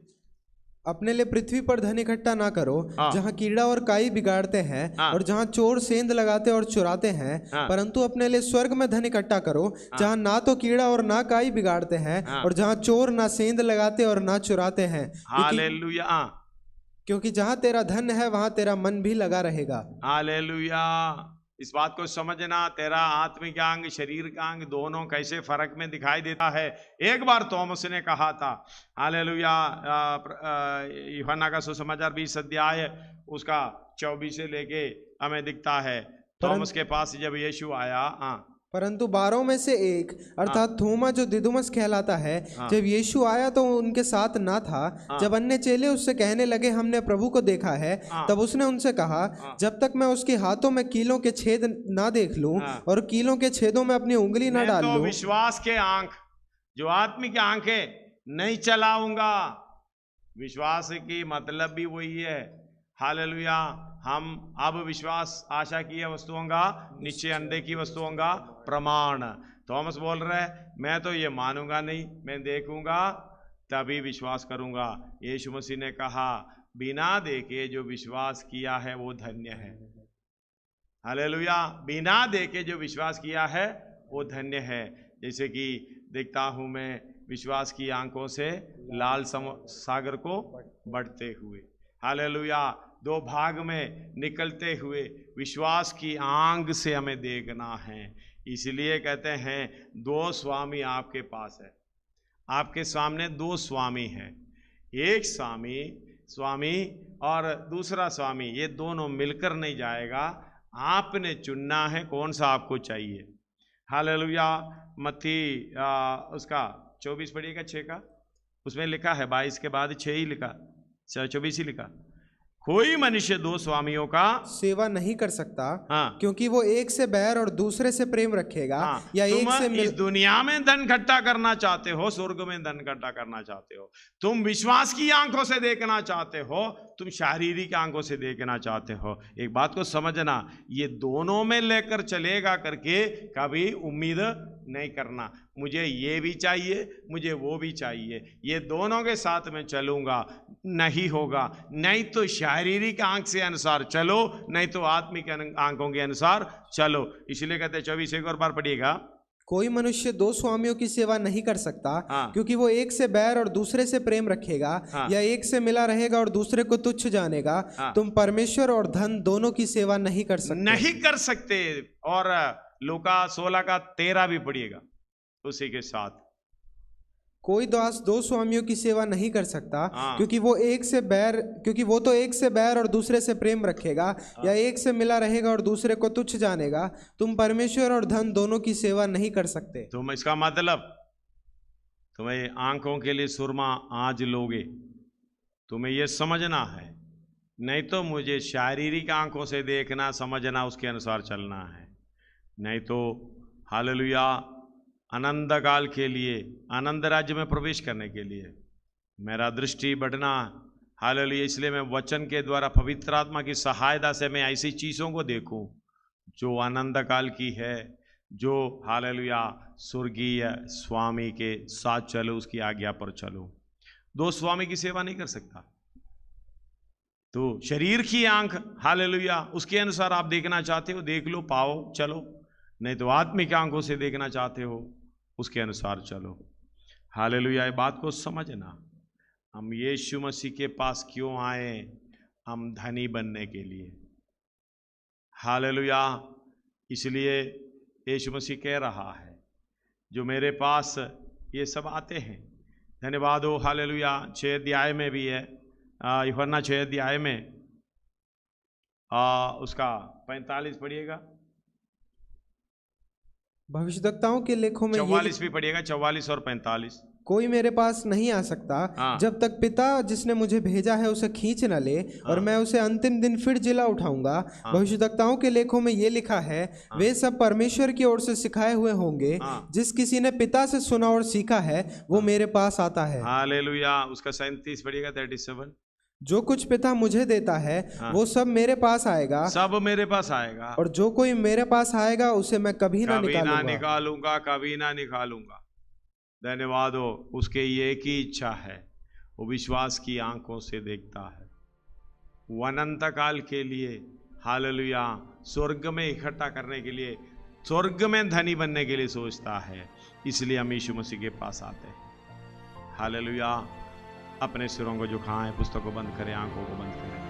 अपने लिए पृथ्वी पर धन इकट्ठा ना करो जहाँ कीड़ा और काई बिगाड़ते हैं और जहाँ चोर सेंध लगाते और चुराते हैं, परंतु अपने लिए स्वर्ग में धन इकट्ठा करो जहाँ ना तो कीड़ा और ना काई बिगाड़ते हैं और जहाँ चोर ना सेंध लगाते और ना चुराते हैं। हालेलुया क्योंकि जहाँ तेरा धन है वहाँ तेरा मन भी लगा रहेगा। हालेलुया इस बात को समझना। तेरा आत्मिक अंग शरीर का अंग दोनों कैसे फर्क में दिखाई देता है। एक बार थॉमस ने कहा था हालेलुया यूहन्ना का सुसमाचार 20 अध्याय उसका 24 से लेके हमें दिखता है। थॉमस के पास जब यीशु आया परंतु 12 में से एक अर्थात थोमा जो दिदुमस कहलाता है, जब यीशु आया तो उनके साथ ना था। जब अन्य चेले उससे कहने लगे हमने प्रभु को देखा है, तब उसने उनसे कहा जब तक मैं उसके हाथों में कीलों के छेद ना देख लूं और कीलों के छेदों में अपनी उंगली ना डाल लूं, विश्वास के आंख, जो आत्मिक आंखें नहीं चलाऊंगा। विश्वास की मतलब भी वही है। हालेलुया। हम अब विश्वास आशा की वस्तुओं का, निश्चय अंधे की वस्तुओं का प्रमाण। थॉमस बोल रहा है मैं तो ये मानूंगा नहीं, मैं देखूंगा तभी विश्वास करूंगा। यीशु मसीह ने कहा बिना देखे जो विश्वास किया है वो धन्य है। हालेलुया। बिना देखे जो विश्वास किया है वो धन्य है। जैसे कि देखता हूं मैं विश्वास की आंखों से लाल सागर को बढ़ते हुए। हालेलुया। दो भाग में निकलते हुए विश्वास की आंख से हमें देखना है। इसलिए कहते हैं दो स्वामी आपके पास है। आपके सामने दो स्वामी हैं, एक स्वामी और दूसरा स्वामी, ये दोनों मिलकर नहीं जाएगा। आपने चुनना है कौन सा आपको चाहिए। हालेलुया। मत्ती उसका 24 पढ़िएगा 6 का, उसमें लिखा है 22 के बाद 6 ही लिखा, 24 ही लिखा। कोई मनुष्य दो स्वामियों का सेवा नहीं कर सकता, क्योंकि वो एक से बैर और दूसरे से प्रेम रखेगा। या एक से इस दुनिया में धन इकट्ठा करना चाहते हो, स्वर्ग में धन इकट्ठा करना चाहते हो। तुम विश्वास की आंखों से देखना चाहते हो, तुम शारीरिक आंखों से देखना चाहते हो। एक बात को समझना, ये दोनों में लेकर चलेगा करके कभी उम्मीद नहीं करना मुझे ये भी चाहिए, मुझे वो भी चाहिए, ये दोनों के साथ में चलूंगा, नहीं होगा। नहीं तो शारीरिक आंख से अनुसार चलो, नहीं तो आत्मिक आंखों के अनुसार चलो। इसलिए कहते हैं 24 एक और बार पढ़िएगा। कोई मनुष्य दो स्वामियों की सेवा नहीं कर सकता, क्योंकि वो एक से बैर और दूसरे से प्रेम रखेगा, या एक से मिला रहेगा और दूसरे को तुच्छ जानेगा। तुम परमेश्वर और धन दोनों की सेवा नहीं कर सकते। और लूका 16 का 13 भी पढ़िएगा उसी के साथ। कोई दास दो स्वामियों की सेवा नहीं कर सकता, क्योंकि वो तो एक से बैर और दूसरे से प्रेम रखेगा, या एक से मिला रहेगा और दूसरे को तुच्छ जानेगा। तुम परमेश्वर और धन दोनों की सेवा नहीं कर सकते। तुम इसका मतलब तुम्हें आंखों के लिए सुरमा आज लोगे, तुम्हें यह समझना है। नहीं तो मुझे शारीरिक आंखों से देखना, समझना, उसके अनुसार चलना है। नहीं तो हालेलुया अनंत काल के लिए, आनंद राज्य में प्रवेश करने के लिए मेरा दृष्टि बढ़ना। हालेलुया। इसलिए मैं वचन के द्वारा पवित्र आत्मा की सहायता से मैं ऐसी चीज़ों को देखूं जो आनंद काल की है, जो हालेलुया स्वर्गीय स्वामी के साथ चलो, उसकी आज्ञा पर चलो। दो स्वामी की सेवा नहीं कर सकता। तो शरीर की आंख हालेलुया उसके अनुसार आप देखना चाहते हो, देख लो, पाओ, चलो। नहीं तो आत्मिक आंखों से देखना चाहते हो, उसके अनुसार चलो। हालेलुया। ये बात को समझना। हम यीशु मसीह के पास क्यों आए? हम धनी बनने के लिए। हालेलुया। इसलिए यीशु मसीह कह रहा है जो मेरे पास ये सब आते हैं, धन्यवाद हो। हालेलुया। 6 अध्याय में भी है, यूहन्ना 6 अध्याय में उसका 45 पढ़िएगा। भविष्यद्वक्ताओं के लेखों में 44 भी पढ़िएगा, 44 और 45। कोई मेरे पास नहीं आ सकता जब तक पिता जिसने मुझे भेजा है उसे खींच न ले, और मैं उसे अंतिम दिन फिर जिला उठाऊंगा। भविष्यद्वक्ताओं के लेखों में ये लिखा है, वे सब परमेश्वर की ओर से सिखाए हुए होंगे। जिस किसी ने पिता से सुना और सीखा है वो मेरे पास आता है। हालेलुया। उसका 37 पढ़िएगा, 37। जो कुछ पिता मुझे देता है वो सब मेरे पास आएगा, सब मेरे पास आएगा, और जो कोई मेरे पास आएगा उसे मैं कभी ना निकालूंगा। धन्यवाद हो। उसके ये एक ही इच्छा है, वो विश्वास की आंखों से देखता है, वो अनंत काल के लिए हालेलुया स्वर्ग में इकट्ठा करने के लिए, स्वर्ग में धनी बनने के लिए सोचता है। इसलिए हम यीशु मसीह के पास आते हैं। हालेलुया। अपने सिरों को झुकाएं, पुस्तक को बंद करें, आंखों को बंद करें।